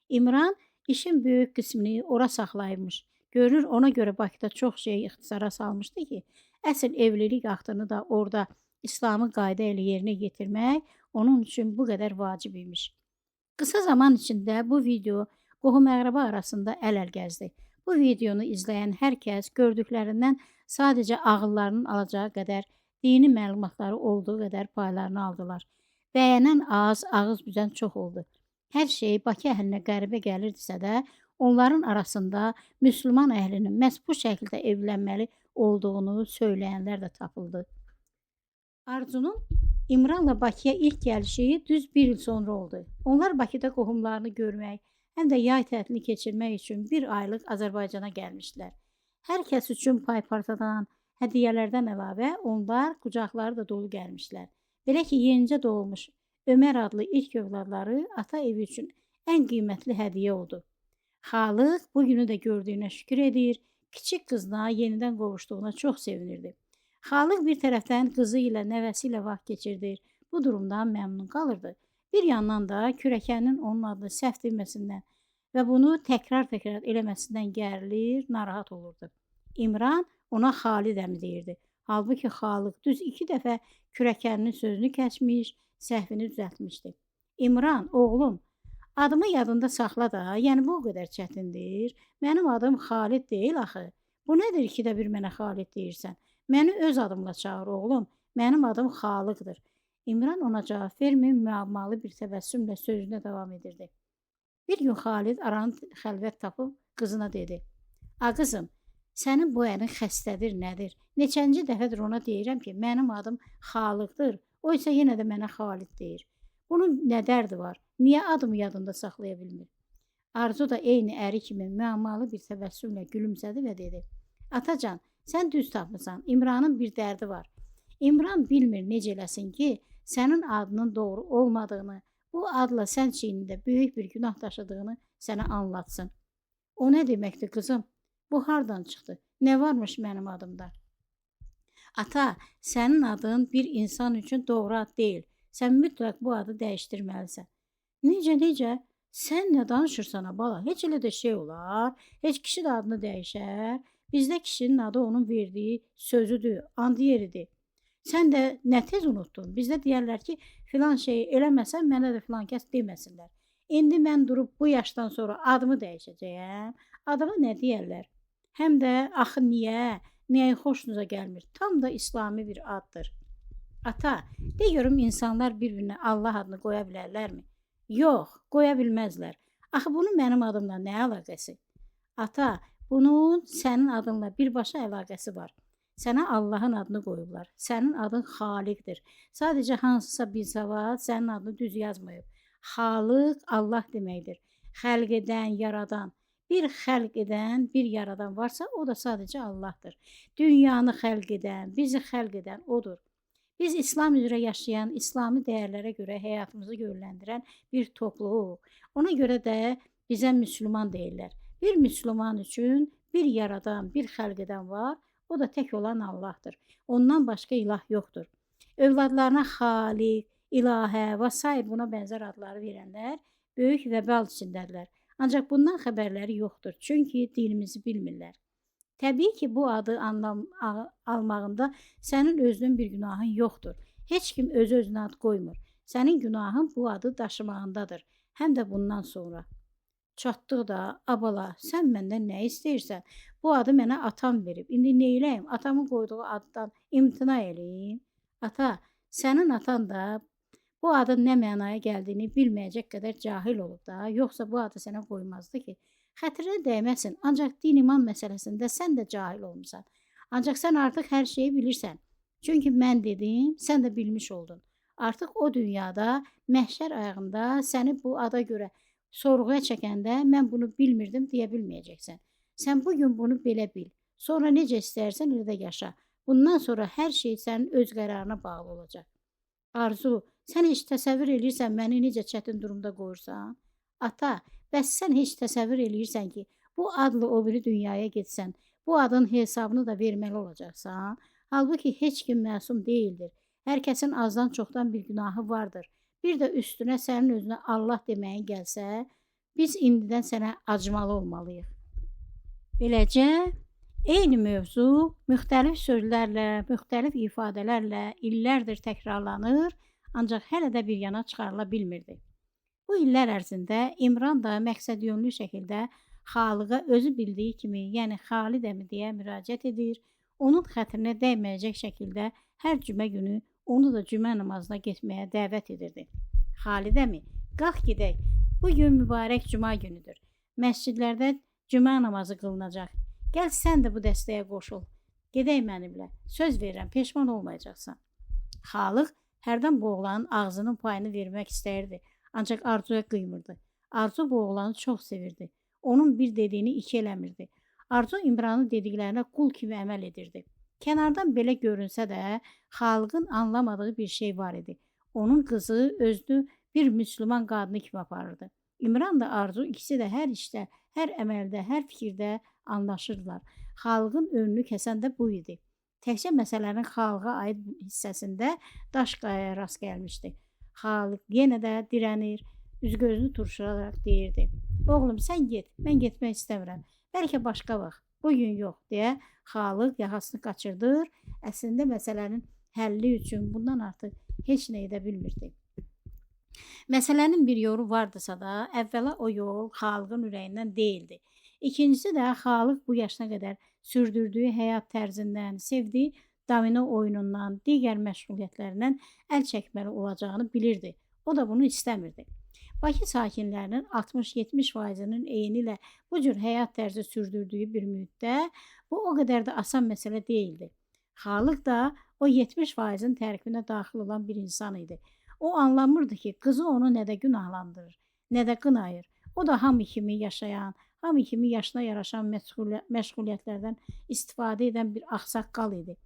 İmran işin böyük qismini ora saxlayırmış. Görünür ona görə Bakıda çox şey ixtisara salmışdı ki, əsl evlilik axtını da orada İslami qayda ilə yerinə yetirmək onun üçün bu qədər vacib imiş. Qısa zaman içində bu video qohum-əqrəba arasında əl-əl gəzdi. Bu videonu izləyən hər kəs gördüklərindən sadəcə ağıllarının alacağı qədər dini məlumatları olduğu qədər paylarını aldılar. Bəyənən az, ağız büzən çox oldu. Hər şey Bakı əhlinə qəribə gəlirdisə də, onların arasında müsəlman əhlinin məhz bu şəkildə evlənməli olduğunu söyləyənlər də tapıldı. Arzunun İmranla Bakıya ilk gəlişi düz bir il sonra oldu. Onlar Bakıda qohumlarını görmək, həm də yay tətilini keçirmək üçün bir aylıq Azərbaycana gəlmişdilər. Hər kəs üçün pay-partadan, hədiyyələrdən əlavə onlar qucaqları da dolu gəlmişlər. Belə ki, yenicə doğulmuş Ömər adlı ilk övladları ata evi üçün ən qiymətli hədiyyə oldu. Xalıq bu günü də gördüyünə şükür edir, kiçik qızına yenidən qovuşduğuna çox sevinirdi. Xalıq bir tərəfdən qızı ilə, nəvəsi ilə vaxt keçirdir, bu durumdan məmnun qalırdı. Bir yandan da kürəkənin onun adını səhv deməsindən və bunu təkrar eləməsindən gərilir, narahat olurdu. İmran ona Xalid əmi deyirdi. Halbuki Xalıq düz 2 dəfə kürəkəninin sözünü kəsmiş, səhvini düzəltmişdi. İmran, oğlum, adımı yadında saxla da, yəni bu o qədər çətindir. Mənim adım Xalid deyil axı. Bu nədir ki də bir mənə Xalid deyirsən? Məni öz adımla çağır oğlum, mənim adım Xalıqdır. İmran ona cavab verməyib müəmmalı bir təbəssümlə sözünə davam edirdi. Bir gün Xalid aranı xəlvət tapıb qızına dedi. A qızım, sənin bu əlin xəstədir, nədir? Neçənci dəfədir ona deyirəm ki, mənim adım Xalıqdır, o isə yenə də mənə Xalid deyir. Bunun nə dərdi var? Niyə adımı yadında saxlaya bilmir? Arzu da eyni əri kimi müəmmalı bir təbəssümlə gülümsədi və dedi. Atacan, sən düz tapmısan, İmranın bir dərdi var. İmran bilmir necə eləsin ki, sənin adının doğru olmadığını, bu adla sən çiynində böyük bir günah daşıdığını sənə anlatsın. O nə deməkdir qızım? Bu hardan çıxdı? Nə varmış mənim adımda? Ata, sənin adın bir insan üçün doğru ad deyil. Sən mütləq bu adı dəyişdirməlisən. Necə? Sən nə danışırsan bala? Heç elə də şey olar. Heç kişi də adını dəyişər. Bizdə kişinin adı onun verdiyi sözüdür, and yeridir. Sən də nə tez unutdun? Bizdə deyərlər ki, filan şeyi eləməsən mənə də filan kəs deməsinlər. İndi mən durub bu yaşdan sonra adımı dəyişəcəyəm. Adıma nə deyərlər? Həm də axı niyə? Niyə xoşunuza gəlmir? Tam da İslami bir addır. Ata, de görüm insanlar bir-birinə Allah adını qoya bilərlərmi? Yox, qoya bilməzlər. Axı bunun mənim adımla nə əlaqəsi? Ata, bunun sənin adınla birbaşa əlaqəsi var. Sənə Allahın adını qoyublar. Sənin adın Xaliqdir. Sadəcə hansısa bir savad sənin adını düz yazmayıb. Xalıq Allah deməkdir. Xəlq edən, yaradan. Bir xəlq edən, bir yaradan varsa, o da sadəcə Allahdır. Dünyanı xəlq edən, bizi xəlq edən odur. Biz İslam üzrə yaşayan, İslami dəyərlərə görə həyatımızı yönləndirən bir topluluq. Ona görə də bizə müsəlman deyirlər. Bir müsəlman üçün bir yaradan, bir xəlq edən var, o da tək olan Allahdır. Ondan başqa ilah yoxdur. Övladlarına Xaliq, İlahə və s. buna bənzər adları verənlər böyük vəbal içindədirlər. Ancaq bundan xəbərləri yoxdur, çünki dinimizi bilmirlər. Təbii ki, bu adı almağında sənin özünün bir günahın yoxdur. Heç kim öz-özünə ad qoymur. Sənin günahın bu adı daşımağındadır, həm də bundan sonra. Çatdıqda, abala, sən məndən nə istəyirsən? Bu adı mənə atam verib. İndi neyləyim? Atamın qoyduğu addan imtina eləyim. Ata, sənin atan da bu adın nə mənaya gəldiyini bilməyəcək qədər cahil olub da, yoxsa bu adı sənə qoymazdı ki, xətrinə dəyməsin, ancaq din-iman məsələsində sən də cahil olmusan. Ancaq sən artıq hər şeyi bilirsən. Çünki mən dedim, sən də bilmiş oldun. Artıq o dünyada, məhşər ayağında səni bu ada görə sorğuya çəkəndə mən bunu bilmirdim deyə bilməyəcəksən. Sən bugün bunu belə bil. Sonra necə istərsən elə də yaşa. Bundan sonra hər şey sənin öz qərarına bağlı olacaq. Arzu, sən heç təsəvvür eləyirsən məni necə çətin durumda qoyursan? Ata, bəs sən heç təsəvvür eləyirsən ki, bu adlı o biri dünyaya getsən, bu adın hesabını da verməli olacaqsan? Halbuki heç kim məsum deyildir. Hər kəsin azdan çoxdan bir günahı vardır. Bir də üstünə sənin özünə Allah deməyin gəlsə, biz indidən sənə acımalı olmalıyıq. Beləcə, eyni mövzu müxtəlif sözlərlə, müxtəlif ifadələrlə illərdir təkrarlanır, ancaq hələ də bir yana çıxarıla bilmirdi. Bu illər ərzində İmran da məqsədyönlü şəkildə Xalıqa özü bildiyi kimi, yəni Xalidəmi deyə müraciət edir, onun xətrinə dəyməyəcək şəkildə hər cümə günü onu da cümə namazına getməyə dəvət edirdi. Xalidəmi, qalx gedək, bugün mübarək cümə günüdür. Məscidlərdə cümə namazı qılınacaq. Gəl sən də bu dəstəyə qoşul. Gedək mənimlə. Söz verirəm, peşman olmayacaqsan. Xalıq hərdən bu oğlanın ağzının payını vermək istəyirdi, ancaq Arzuya qıymırdı. Arzu bu oğlanı çox sevirdi. Onun bir dediyini iki eləmirdi. Arzu İmranın dediklərinə qul kimi əməl edirdi. Kənardan belə görünsə də, Xalığın anlamadığı bir şey var idi. Onun qızı özünü bir müsəlman qadını kimi aparırdı. İmran da Arzu ikisi də hər işdə, hər əməldə, hər fikirdə anlaşırdılar. Xalığın önünü kəsən də bu idi. Təkcə məsələnin xalqa aid hissəsində daş qayaya rast gəlmişdi. Xalıq yenə də dirənir, üz-gözünü turşularak deyirdi. Oğlum sən get, mən getmək istəmirəm. Bəlkə başqa vaxt, bugün yox deyə Xalıq yaxasını qaçırdır. Əslində məsələnin həlli üçün bundan artıq heç nə edə bilmirdi. Məsələnin bir yolu vardısa da, əvvəla o yol Xalığın ürəyindən deyildi. İkincisi də Xalıq bu yaşına qədər sürdürdüyü həyat tərzindən, sevdiyi domino oyunundan, digər məşğuliyyətlərindən əl çəkməli olacağını bilirdi. O da bunu istəmirdi. Bakı sakinlərinin 60-70%'nin eyni ilə bu cür həyat tərzi sürdürdüyü bir müddətdə bu o qədər də asan məsələ deyildi. Xalıq da o 70%'in tərkibinə daxil olan bir insan idi. O anlamırdı ki, qızı onu nə də günahlandırır, nə də qınayır. O da hamı kimi yaşayan, hamı kimi yaşına yaraşan məşğuliyyətlərdən istifadə edən bir ağsaqqal idi.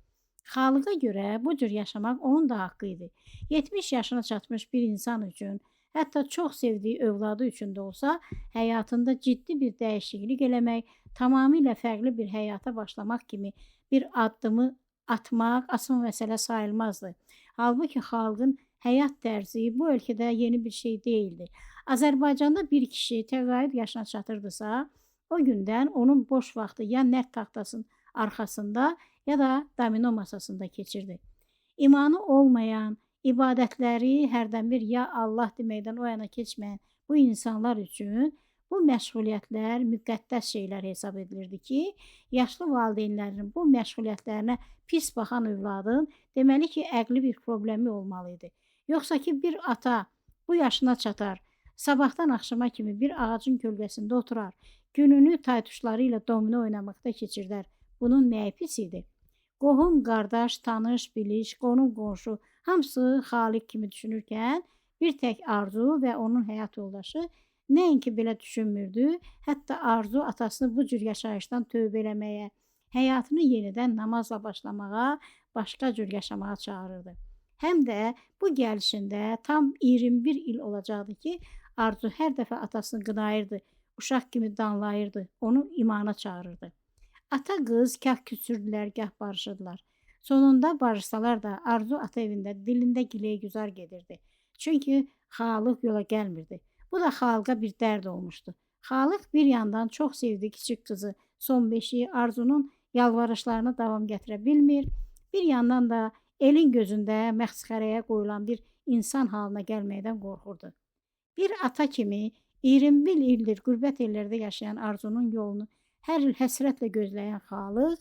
Xalıqa görə bu cür yaşamaq onun da haqqı idi. 70 yaşına çatmış bir insan üçün, hətta çox sevdiyi övladı üçün də olsa, həyatında ciddi bir dəyişiklik eləmək, tamamilə fərqli bir həyata başlamaq kimi bir addımı atmaq asıl məsələ sayılmazdı. Halbuki xalqın həyat tərzi bu ölkədə yeni bir şey değildi. Azərbaycanda bir kişi təqaüd yaşına çatırdısa, o gündən onun boş vaxtı ya nərd taxtasının arxasında ya da domino masasında keçirdi. İmanı olmayan, ibadətləri hərdən bir ya Allah deməkdən o yana keçməyən bu insanlar üçün bu məşğuliyyətlər müqəddəs şeylər hesab edilirdi ki, yaşlı valideynlərin bu məşğuliyyətlərinə pis baxan övladın deməli ki, əqli bir problemi olmalıydı. Yoxsa ki, bir ata bu yaşına çatar, sabahdan axşama kimi bir ağacın kölgəsində oturar, gününü taytuşları ilə domino oynamaqda keçirdər. Bunun nəyi pis idi? Qohum, qardaş, tanış, biliş, qonum, qonşu hamısı Xalıq kimi düşünürkən, bir tək Arzu və onun həyat yoldaşı nəinki belə düşünmürdü, hətta Arzu atasını bu cür yaşayışdan tövbə eləməyə, həyatını yenidən namazla başlamağa, başqa cür yaşamağa çağırırdı. Həm də bu gəlişində tam 21 il olacaqdı ki, Arzu hər dəfə atasını qınayırdı, uşaq kimi danlayırdı, onu imana çağırırdı. Ata qız kah küsürdülər, gah barışırdılar. Sonunda barışsalar da Arzu ata evində dilində giləyə güzar gedirdi. Çünki Xalıq yola gəlmirdi. Bu da Xalıqa bir dərd olmuşdu. Xalıq bir yandan çox sevdiği kiçik qızı son beşiği Arzunun yalvarışlarına davam gətirə bilmir, bir yandan da elin gözündə məxsxərəyə qoyulan bir insan halına gəlməkdən qorxurdu. Bir ata kimi 21 ildir qürbət ellərdə yaşayan Arzunun yolunu hər il həsrətlə gözləyən Xalıq,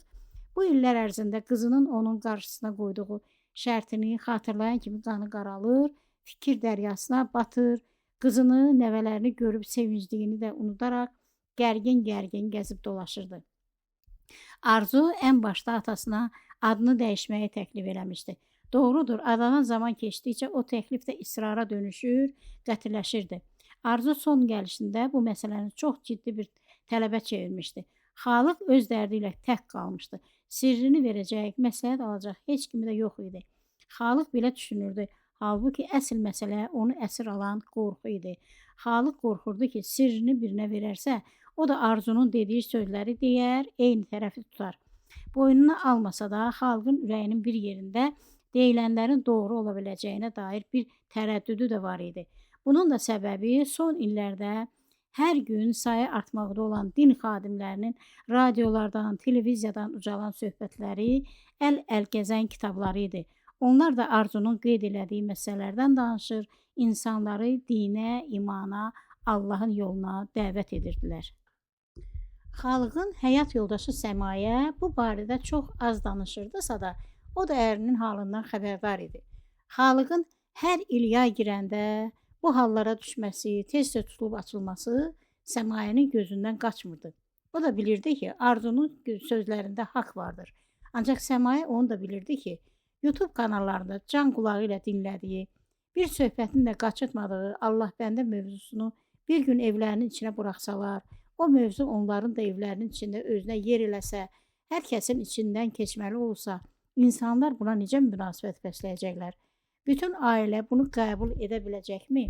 bu illər ərzində qızının onun qarşısına qoyduğu şərtini xatırlayan kimi qanı qaralır, fikir dəryasına batır, qızını, nəvələrini görüb sevincliyini də unudaraq gərgin-gərgin gəzib dolaşırdı. Arzu ən başda atasına adını dəyişməyi təklif eləmişdi. Doğrudur, aradan zaman keçdikcə o təklif də israra dönüşür, qətiləşirdi. Arzu son gəlişində bu məsələni çox ciddi bir tələbə çevirmişdi. Xalıq öz dərdi ilə tək qalmışdı. Sirrini verəcək, məsləhət alacaq heç kimi də yox idi. Xalıq belə düşünürdü. Halbuki əsl məsələ onu əsir alan qorxu idi. Xalıq qorxurdu ki, sirrini birinə verərsə, o da Arzunun dediyi sözləri deyər, eyni tərəfi tutar. Boynuna almasa da xalqın ürəyinin bir yerində deyilənlərin doğru ola biləcəyinə dair bir tərəddüdü də var idi. Bunun da səbəbi son illərdə hər gün sayı artmaqda olan din xadimlərinin radiolardan, televiziyadan ucalan söhbətləri, əl-əl gəzən kitabları idi. Onlar da Arzunun qeyd elədiyi məsələlərdən danışır, insanları dinə, imana, Allahın yoluna dəvət edirdilər. Xalığın həyat yoldaşı Səmayə bu barədə çox az danışırdısa da, o da ərinin halından xəbərdar idi. Xalığın hər il yay girəndə bu hallara düşməsi, tez-tez tutulub açılması Səmayənin gözündən qaçmırdı. O da bilirdi ki, Arzunun sözlərində haqq vardır. Ancaq Səmayə onu da bilirdi ki, YouTube kanallarında can qulağı ilə dinlədiyi, bir söhbətin də qaçırtmadığı Allah bəndə mövzusunu bir gün evlərinin içinə buraxsalar, o mövzu onların da evlərinin içində özünə yer eləsə, hər kəsin içindən keçməli olsa, insanlar buna necə münasibət bəsləyəcəklər? Bütün ailə bunu qəbul edə biləcəkmi?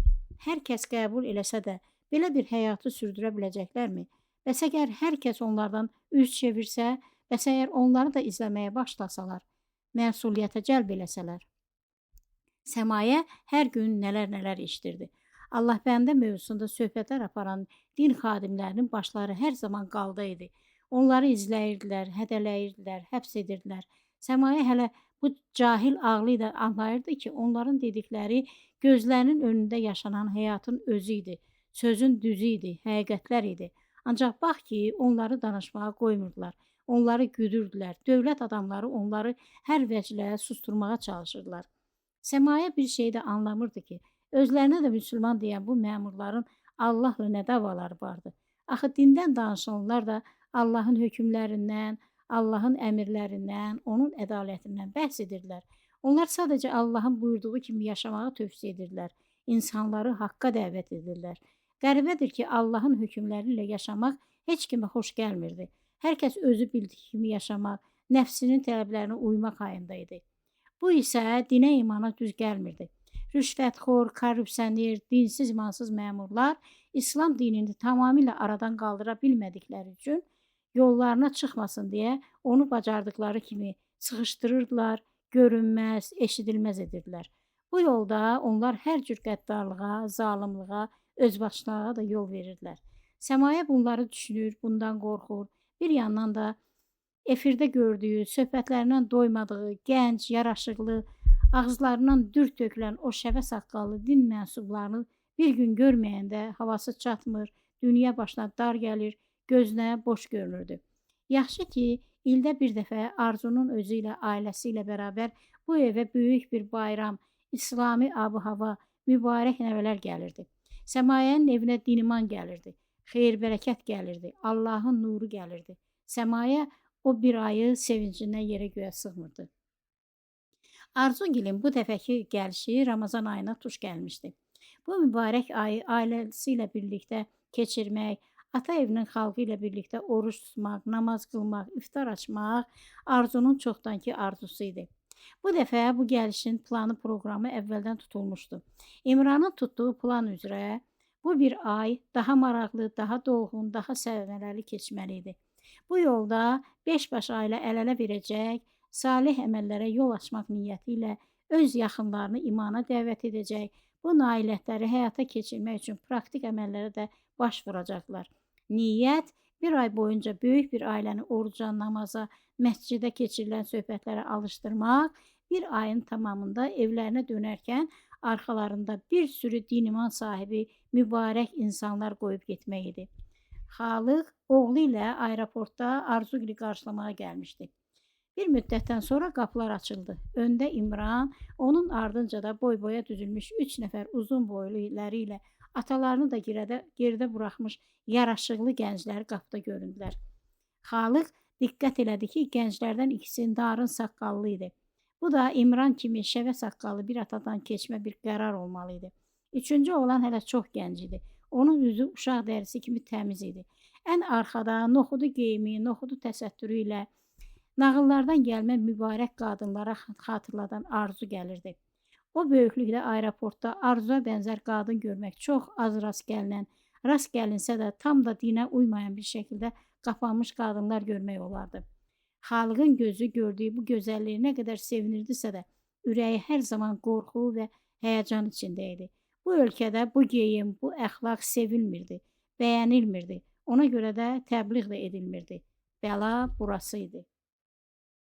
Hər kəs qəbul eləsə də, belə bir həyatı sürdürə biləcəklərmi? Bəs əgər hər kəs onlardan üz çevirsə, bəs əgər onları da izləməyə başlasalar, məsuliyyətə cəlb eləsələr? Səmayə hər gün nələr eşitirdi. Allah bəndə mövzusunda söhbətlər aparan din xadimlərinin başları hər zaman qalda idi. Onları izləyirdilər, hədələyirdilər, həbs edirdilər. Səmayə hələ bu cahil ağlı ilə anlayırdı ki, onların dedikləri gözlərinin önündə yaşanan həyatın özü idi, sözün düzü idi, həqiqətlər idi. Ancaq bax ki, onları danışmağa qoymurdular, onları güdürdülər, dövlət adamları onları hər vəclə susturmağa çalışırdılar. Səmayə bir şey də anlamırdı ki, özlərinə də müsəlman deyən bu məmurların Allahla nə davaları vardı? Axı dindən danışanlar da Allahın hökmlərindən, Allahın əmirlərindən, onun ədalətindən bəhs edirlər. Onlar sadəcə Allahın buyurduğu kimi yaşamağı tövsiyə edirlər. İnsanları haqqa dəvət edirlər. Qəribədir ki, Allahın hökmləri ilə yaşamaq heç kimə xoş gəlmirdi. Hər kəs özü bildiyi kimi yaşamaq, nəfsinin tələblərinə uymaq hayında idi. Bu isə dinə imana düz gəlmirdi. Rüşvətxor, korrupsioner, dinsiz, imansız məmurlar İslam dinini tamamilə aradan qaldıra bilmədikləri üçün yollarına çıxmasın deyə onu bacardıqları kimi sıxışdırırdılar, görünməz, eşidilməz edirdilər. Bu yolda onlar hər cür qəddarlığa, zalımlığa, özbaşlığa da yol verirdilər. Səmayə bunları düşünür, bundan qorxur. Bir yandan da efirdə gördüyü, söhbətlərindən doymadığı, gənc, yaraşıqlı, ağızlarından dür tökülən o şəvə saqqallı din mənsublarını bir gün görməyəndə havası çatmır, dünya başına dar gəlir, gözünə boş görünürdü. Yaxşı ki, ildə bir dəfə Arzunun özü ilə, ailəsi ilə bərabər bu evə böyük bir bayram, İslami ab-hava, mübarək nəvələr gəlirdi. Səmayənin evinə diniman gəlirdi, xeyir-bərəkət gəlirdi, Allahın nuru gəlirdi. Səmayə o bir ayı sevincindən yerə göyə sığmırdı. Arzugilin bu dəfəki gəlişi Ramazan ayına tuş gəlmişdi. Bu mübarək ayı ailəsi ilə birlikdə keçirmək, ata evinin xalqı ilə birlikdə oruç tutmaq, namaz qılmaq, iftar açmaq Arzunun çoxdankı arzusu idi. Bu dəfə bu gəlişin planı proqramı əvvəldən tutulmuşdu. İmranın tutduğu plan üzrə bu bir ay daha maraqlı, daha dolğun, daha səmərəli keçməli idi. Bu yolda 5 baş ailə əl-ələ verəcək, salih əməllərə yol açmaq niyyəti ilə öz yaxınlarını imana dəvət edəcək, bu nailətləri həyata keçirmək üçün praktik əməllərə də baş vuracaqlar. Niyyət bir ay boyunca böyük bir ailəni oruca, namaza, məscidə keçirilən söhbətlərə alışdırmaq, bir ayın tamamında evlərinə dönərkən arxalarında bir sürü diniman sahibi mübarək insanlar qoyub getmək idi. Xalıq oğlu ilə aeroportda Arzugili qarşılamağa gəlmişdi. Bir müddətdən sonra qapılar açıldı. Öndə İmran, onun ardınca da boy-boya düzülmüş 3 nəfər uzun boylu illəri ilə atalarını da geridə buraxmış yaraşıqlı gənclər qapıda göründülər. Xalıq diqqət elədi ki, gənclərdən ikisi narın saqqallı idi. Bu da İmran kimi şəvə saqqallı bir atadan keçmə bir qərar olmalı idi. Üçüncü oğlan hələ çox gənc idi. Onun üzü uşaq dərisi kimi təmiz idi. Ən arxada noxudu geyimi, noxudu təsəttürü ilə nağıllardan gəlmə mübarək qadınlara xatırladan Arzu gəlirdi. O böyüklükdə aeroportda Arzuya bənzər qadın görmək çox az rast gəlinsə də tam da dinə uymayan bir şəkildə qapanmış qadınlar görmək olardı. Xalqın gözü gördüyü bu gözəlliyi nə qədər sevinirdisə də, ürəyi hər zaman qorxu və həyəcan içində idi. Bu ölkədə bu geyim, bu əxlaq sevilmirdi. bəyənilmirdi. Ona görə də təbliğ də edilmirdi. Bəla burası idi.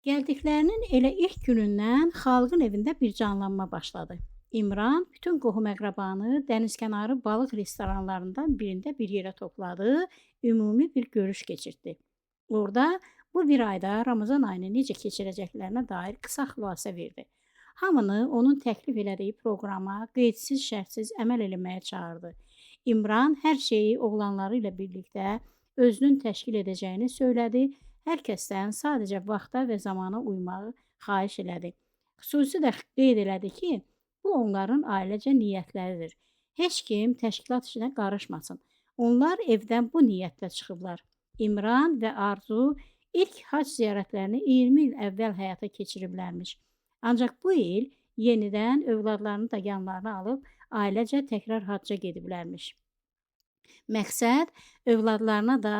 Gəldiklərinin elə ilk günündən xalqın evində bir canlanma başladı. İmran bütün qohum-əqrabanı dənizkənarı balıq restoranlarından birində bir yerə topladı, ümumi bir görüş keçirtdi. Orada bu bir ayda Ramazan ayını necə keçirəcəklərinə dair qısa xülasə verdi. Hamını onun təklif elədiyi proqrama qeydsiz şərtsiz əməl eləməyə çağırdı. İmran hər şeyi oğlanları ilə birlikdə özünün təşkil edəcəyini söylədi. Hər kəsdən sadəcə vaxta və zamana uymağı xahiş elədi. Xüsusi də qeyd elədi ki, bu onların ailecə niyyətləridir. Heç kim təşkilat işinə qarışmasın. Onlar evdən bu niyyətlə çıxıblar. İmran və Arzu ilk hac ziyarətlərini 20 il əvvəl həyata keçiriblərmiş. Ancaq bu il yenidən övladlarını da yanlarına alıb ailecə təkrar hacca gediblərmiş. Məqsəd övladlarına da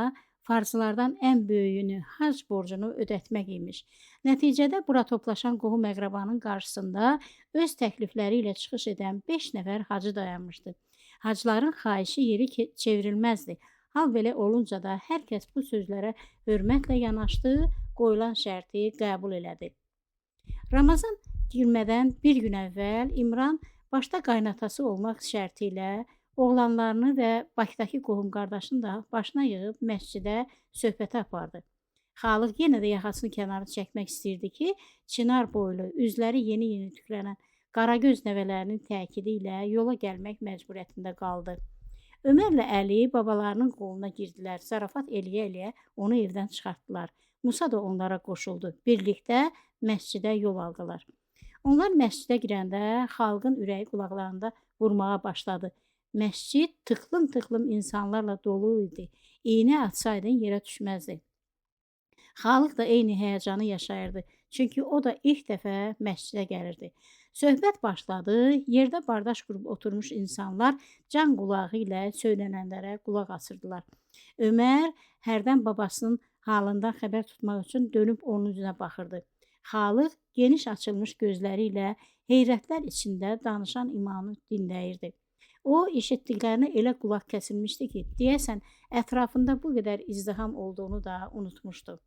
farzlardan ən böyüyünü, hac borcunu ödətmək imiş. Nəticədə bura toplaşan qohum-əqrabanın qarşısında öz təklifləri ilə çıxış edən 5 nəfər hacı dayanmışdı. Hacların xahişi yeri çevrilməzdi. Hal belə olunca da hər kəs bu sözlərə hörmətlə yanaşdı, qoyulan şərti qəbul elədi. Ramazan girmədən bir gün əvvəl İmran başda qaynatası olmaq şərti ilə oğlanlarını və Bakıdakı qohum qardaşını da başına yığıb məscidə söhbətə apardı. Xalıq yenə də yaxasını kənara çəkmək istəyirdi ki, Çınar boylu, üzləri yeni-yeni tüklənən Qaragöz nəvələrinin təkidi ilə yola gəlmək məcburiyyətində qaldı. Ömərlə Əli babalarının qoluna girdilər, zarafat eləyə-eləyə onu evdən çıxartdılar. Musa da onlara qoşuldu. Birlikdə məscidə yol aldılar. Onlar məscidə girəndə xalqın ürəyi qulaqlarında vurmağa başladı. Məscid tıklım-tıklım insanlarla dolu idi. İynə atsaydın yerə düşməzdi. Xalq da eyni həyəcanı yaşayırdı. Çünki o da ilk dəfə məscidə gəlirdi. Söhbət başladı. Yerdə bardaş qurub oturmuş insanlar can qulağı ilə söylənənlərə qulaq asırdılar. Ömər hərdən babasının halından xəbər tutmaq üçün dönüb onun üzünə baxırdı. Xalq geniş açılmış gözləri ilə heyrətlər içində danışan imanı dinləyirdi. O, eşitdiklərinə elə qulaq kəsilmişdi ki, deyəsən ətrafında bu qədər izdiham olduğunu da unutmuşdu.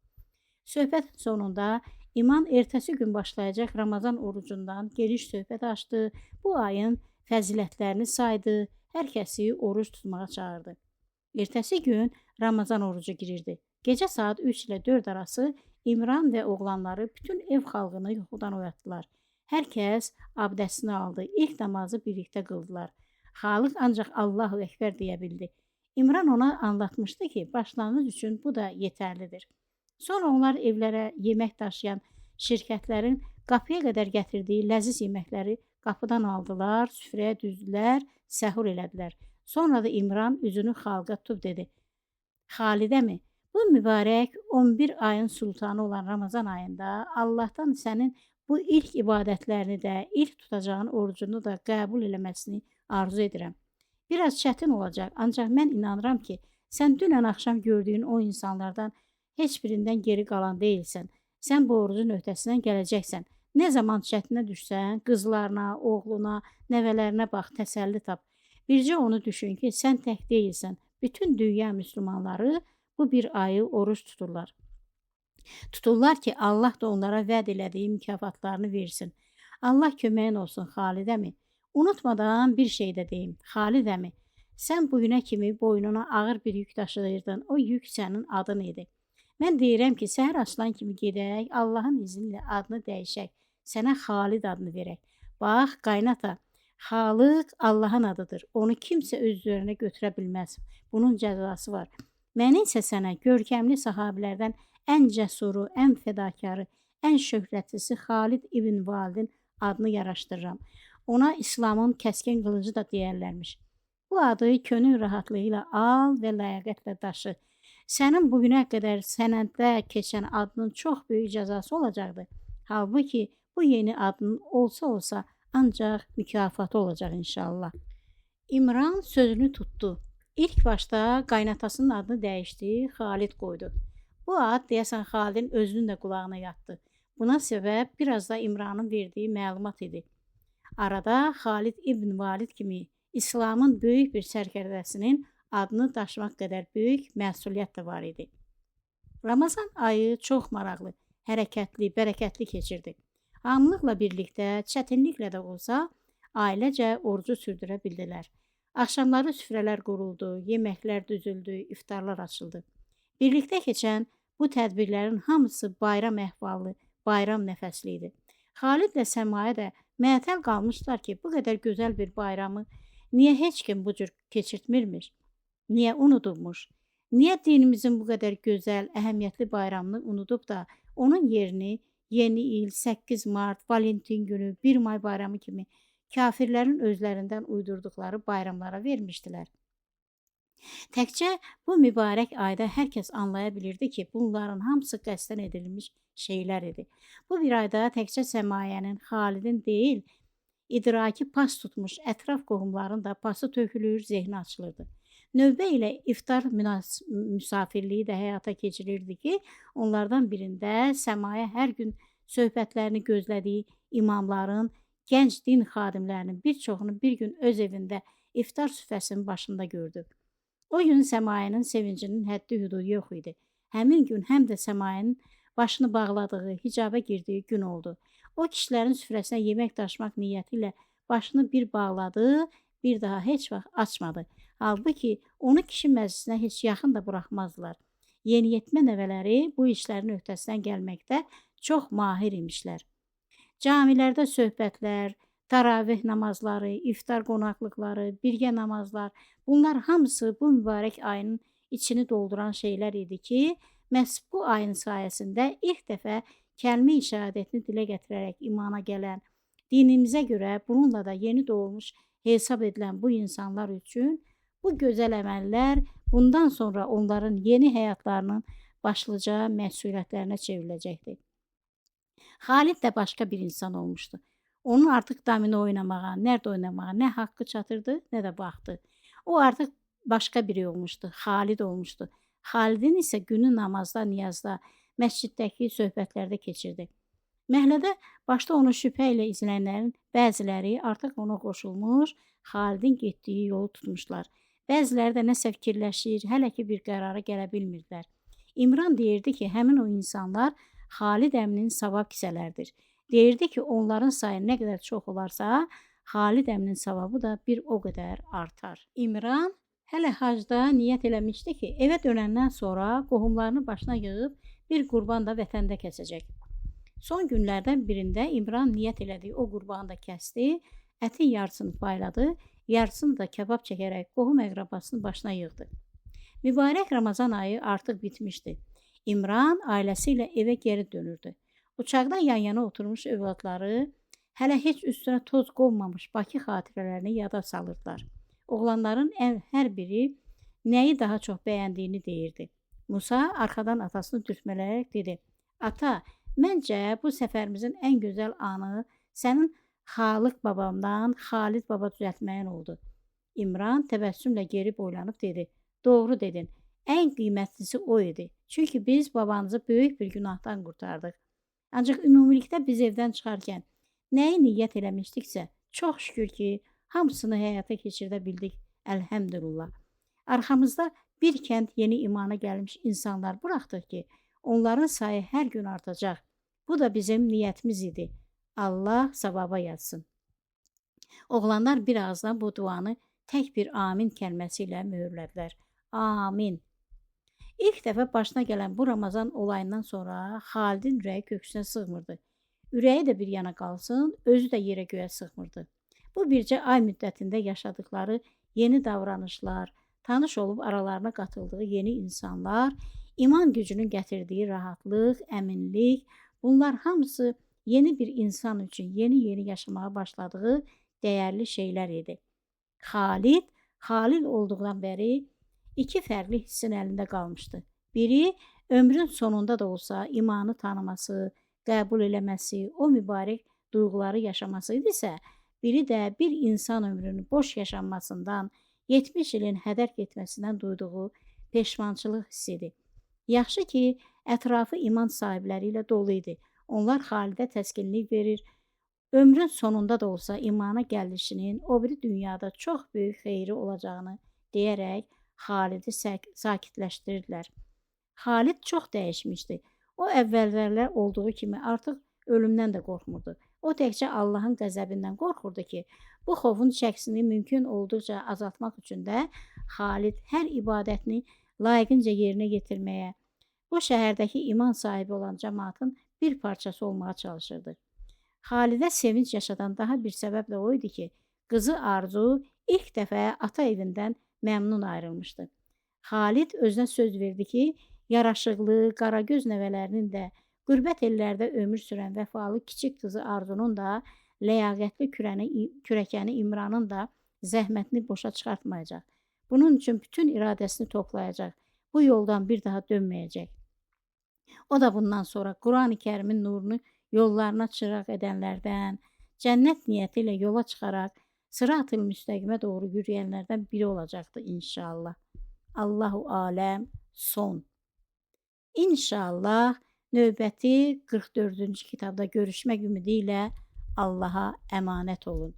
Söhbətin sonunda İman ertəsi gün başlayacaq Ramazan orucundan geniş söhbət açdı, bu ayın fəzilətlərini saydı, hər kəsi oruc tutmağa çağırdı. Ertəsi gün Ramazan orucu girirdi. Gecə saat 3 ilə 4 arası İmran və oğlanları bütün ev xalqını yuxudan oyatdılar. Hər kəs abdəstini aldı, ilk namazı birlikdə qıldılar. Xalq ancaq Allahu Ekber deyə bildi. İmran ona anlatmışdı ki, başlanğıc üçün bu da yetərlidir. Sonra onlar evlərə yemək daşıyan şirkətlərin qapıya qədər gətirdiyi ləziz yeməkləri qapıdan aldılar, süfrəyə düzdülər, səhur elədilər. Sonra da İmran üzünü xalqa tutub dedi: "Xalidəmi, bu mübarək 11 ayın sultanı olan Ramazan ayında Allahdan sənin bu ilk ibadətlərini də, ilk tutacağın orucunu da qəbul eləməsini arzu edirəm. Biraz çətin olacaq, ancaq mən inanıram ki, sən dünən axşam gördüyün o insanlardan heç birindən geri qalan deyilsən. Sən bu orucun öhdəsindən gələcəksən. Nə zaman çətinə düşsən, qızlarına, oğluna, nəvələrinə bax, təsəlli tap. Bircə onu düşün ki, sən tək deyilsən. Bütün dünya müsəlmanları bu bir ayı oruc tuturlar. Tuturlar ki, Allah da onlara vəd elədiyi mükafatlarını versin. Allah köməyin olsun, Xalidəmi. Unutmadan bir şey də deyim, Xalidəmi. Sən bugünə kimi boynuna ağır bir yük daşıyırdın. O yük sənin adın idi. Mən deyirəm ki, səhər açılan kimi gedək, Allahın izni ilə adını dəyişək, sənə Xalid adını verək. Bax, qaynata, Xalıq Allahın adıdır. Onu kimsə öz üzərinə götürə bilməz. Bunun cəzası var. Mən isə sənə görkəmli sahabilərdən ən cəsuru, ən fədakarı, ən şöhrətlisi Xalid ibn Validin adını yaraşdırıram. Ona İslamın kəskin qılıncı da deyərlərmiş. Bu adı könül rahatlığı ilə al və ləyaqətlə daşı. Sənin bugünə qədər sənəddə keçən adının çox böyük cəzası olacaqdı. Halbuki bu yeni adının olsa ancaq mükafatı olacaq inşallah. İmran sözünü tutdu. İlk başda qaynatasının adını dəyişdi, Xalid qoydu. Bu ad deyəsən Xalidin özünün də qulağına yatdı. Buna səbəb biraz da İmranın verdiyi məlumat idi. Arada Xalid ibn Valid kimi İslamın böyük bir sərkərdəsinin adını daşımaq qədər böyük məsuliyyət də var idi. Ramazan ayı çox maraqlı, hərəkətli, bərəkətli keçirdi. Hamılıqla birlikdə, çətinliklə də olsa, ailecə orucu sürdürə bildilər. Axşamları süfrələr quruldu, yeməklər düzüldü, iftarlar açıldı. Birlikdə keçən bu tədbirlərin hamısı bayram əhvalı, bayram nəfəsli idi. Xalidlə Səmaya da məətəl qalmışlar ki, bu qədər gözəl bir bayramı niyə heç kim bu cür keçirtmirmiş? Niyə unudubmuş? Niyə dinimizin bu qədər gözəl, əhəmiyyətli bayramını unudub da onun yerini Yeni il, 8 Mart, Valentin günü, 1 may bayramı kimi kafirlərin özlərindən uydurduqları bayramlara vermişdilər? Təkcə bu mübarək ayda hər kəs anlaya bilirdi ki, bunların hamısı qəsdən edilmiş şeylər idi. Bu bir ayda təkcə Səmayənin, Xalidin deyil, idraki pas tutmuş ətraf qohumların da pası tökülür, zehni açılırdı. Növbə ilə iftar müsafirliyi də həyata keçirirdi ki, onlardan birində Səmaya hər gün söhbətlərini gözlədiyi imamların, gənc din xadimlərinin bir çoxunu bir gün öz evində iftar süfrəsinin başında gördü. O gün Səmayənin sevincinin həddi hüdudu yox idi. Həmin gün həm də Səmayənin başını bağladığı, hicaba girdiyi gün oldu. O kişilərin süfrəsinə yemək daşımaq niyyəti ilə başını bir bağladı, bir daha heç vaxt açmadı. Halbuki onu kişi məclisinə heç yaxın da buraxmazdılar. Yeniyetmə nəvələri bu işlərin öhdəsindən gəlməkdə çox mahir imişlər. Camilərdə söhbətlər, taravih namazları, iftar qonaqlıqları, birgə namazlar, bunlar hamısı bu mübarək ayının içini dolduran şeylər idi ki, məhz bu ayın sayəsində ilk dəfə kəlmə-i şəhadətini dilə gətirərək imana gələn, dinimizə görə bununla da yeni doğulmuş hesab edilən bu insanlar üçün bu gözəl əməllər bundan sonra onların yeni həyatlarının başlıca məsuliyyətlərinə çevriləcəkdir. Xalid də başqa bir insan olmuşdu. Onun artıq domino oynamağa, nərd oynamağa nə haqqı çatırdı, nə də baxdı. O artıq başqa biri olmuşdu, Xalid olmuşdu. Xalidin isə günü namazda, niyazda, məsciddəki söhbətlərdə keçirdi. Məhəllədə başda onu şübhə ilə izləyənlərin bəziləri artıq ona qoşulmuş, Xalidin getdiyi yolu tutmuşlar. Bəziləri də nəsə fikirləşir, hələ ki bir qərara gələ bilmirdilər. İmran deyirdi ki, həmin o insanlar Xalid əminin savab kisələrdir. Deyirdi ki, onların sayı nə qədər çox olarsa, Xalid əminin savabı da bir o qədər artar. İmran hələ hacda niyyət eləmişdi ki, evə dönəndən sonra qohumlarını başına yığıb bir qurban da vətəndə kəsəcək. Son günlərdən birində İmran niyyət elədiyi o qurbanı da kəsdi, ətin yarısını payladı, yarısını da kebab çəkərək qohum əqrabasının başına yığdı. Mübarək Ramazan ayı artıq bitmişdi. İmran ailəsi ilə evə geri dönürdü. Uçaqda yan-yana oturmuş övladları hələ heç üstünə toz qonmamış Bakı xatirələrini yada salırdılar. Oğlanların hər biri nəyi daha çox bəyəndiyini deyirdi. Musa arxadan atasını dürtmələyərək dedi: "Ata, məncə bu səfərimizin ən gözəl anı sənin Xalıq babamdan Xalid baba düzəltməyin oldu." İmran təbəssümlə geri boylanıb dedi: "Doğru dedin. Ən qiymətlisi o idi. Çünki biz babanızı böyük bir günahdan qurtardıq. Ancaq ümumilikdə biz evdən çıxarkən nəyi niyyət eləmişdiksə, çox şükür ki, hamısını həyata keçirdə bildik. Əlhəmdülillah. Arxamızda bir kənd yeni imana gəlmiş insanlar buraxdıq ki, onların sayı hər gün artacaq. Bu da bizim niyyətimiz idi. Allah savaba yazsın." Oğlanlar bir ağızdan bu duanı tək bir amin kəlməsi ilə möhürlədilər. Amin. İlk dəfə başına gələn bu Ramazan olayından sonra Xalidin ürəyi köksünə sığmırdı. Ürəyi də bir yana qalsın, özü də yerə göyə sığmırdı. Bu bircə ay müddətində yaşadıkları yeni davranışlar, tanış olub aralarına qatıldığı yeni insanlar, iman gücünün gətirdiyi rahatlıq, əminlik, bunlar hamısı yeni bir insan üçün yeni yaşamağa başladığı dəyərli şeylər idi. Xalid olduğundan bəri iki fərqli hissin əlində qalmışdı. Biri, ömrün sonunda da olsa imanı tanıması, qəbul eləməsi, o mübarək duyğuları yaşaması idisə, biri də bir insan ömrünün boş yaşanmasından, 70 ilin hədər getməsindən duyduğu peşmançılıq hissidir. Yaxşı ki, ətrafı iman sahibləri ilə dolu idi. Onlar Xalidə təskinlik verir, ömrün sonunda da olsa imana gəlişinin o biri dünyada çox böyük xeyri olacağını deyərək Xalidi sakitləşdirdilər. Xalid çox dəyişmişdi. O əvvəllər olduğu kimi artıq ölümdən də qorxmurdu. O təkcə Allahın qəzəbindən qorxurdu ki, bu xofun çəkisini mümkün olduqca azaltmaq üçün də Xalid hər ibadətini layiqincə yerinə yetirməyə, bu şəhərdəki iman sahibi olan cəmaatın bir parçası olmağa çalışırdı. Xalidə sevinç yaşadan daha bir səbəb də o idi ki, qızı Arzu ilk dəfə ata evindən məmnun ayrılmışdı. Xalid özünə söz verdi ki, yaraşıqlı, qaragöz nəvələrinin də, qürbət ellərdə ömür sürən vəfalı kiçik qızı Arzunun da, ləyaqətli kürəkəni İmranın da zəhmətini boşa çıxartmayacaq. Bunun üçün bütün iradəsini toplayacaq. Bu yoldan bir daha dönməyəcək. O da bundan sonra Quran-ı Kərimin nurunu yollarına çıraq edənlərdən, cənnət niyyəti ilə yola çıxaraq sırat-ı müstəqimə doğru yürüyənlərdən biri olacaqdı inşallah. Allahu aləm son. İnşallah növbəti 44-cü kitabda görüşmək ümidi ilə Allaha əmanət olun.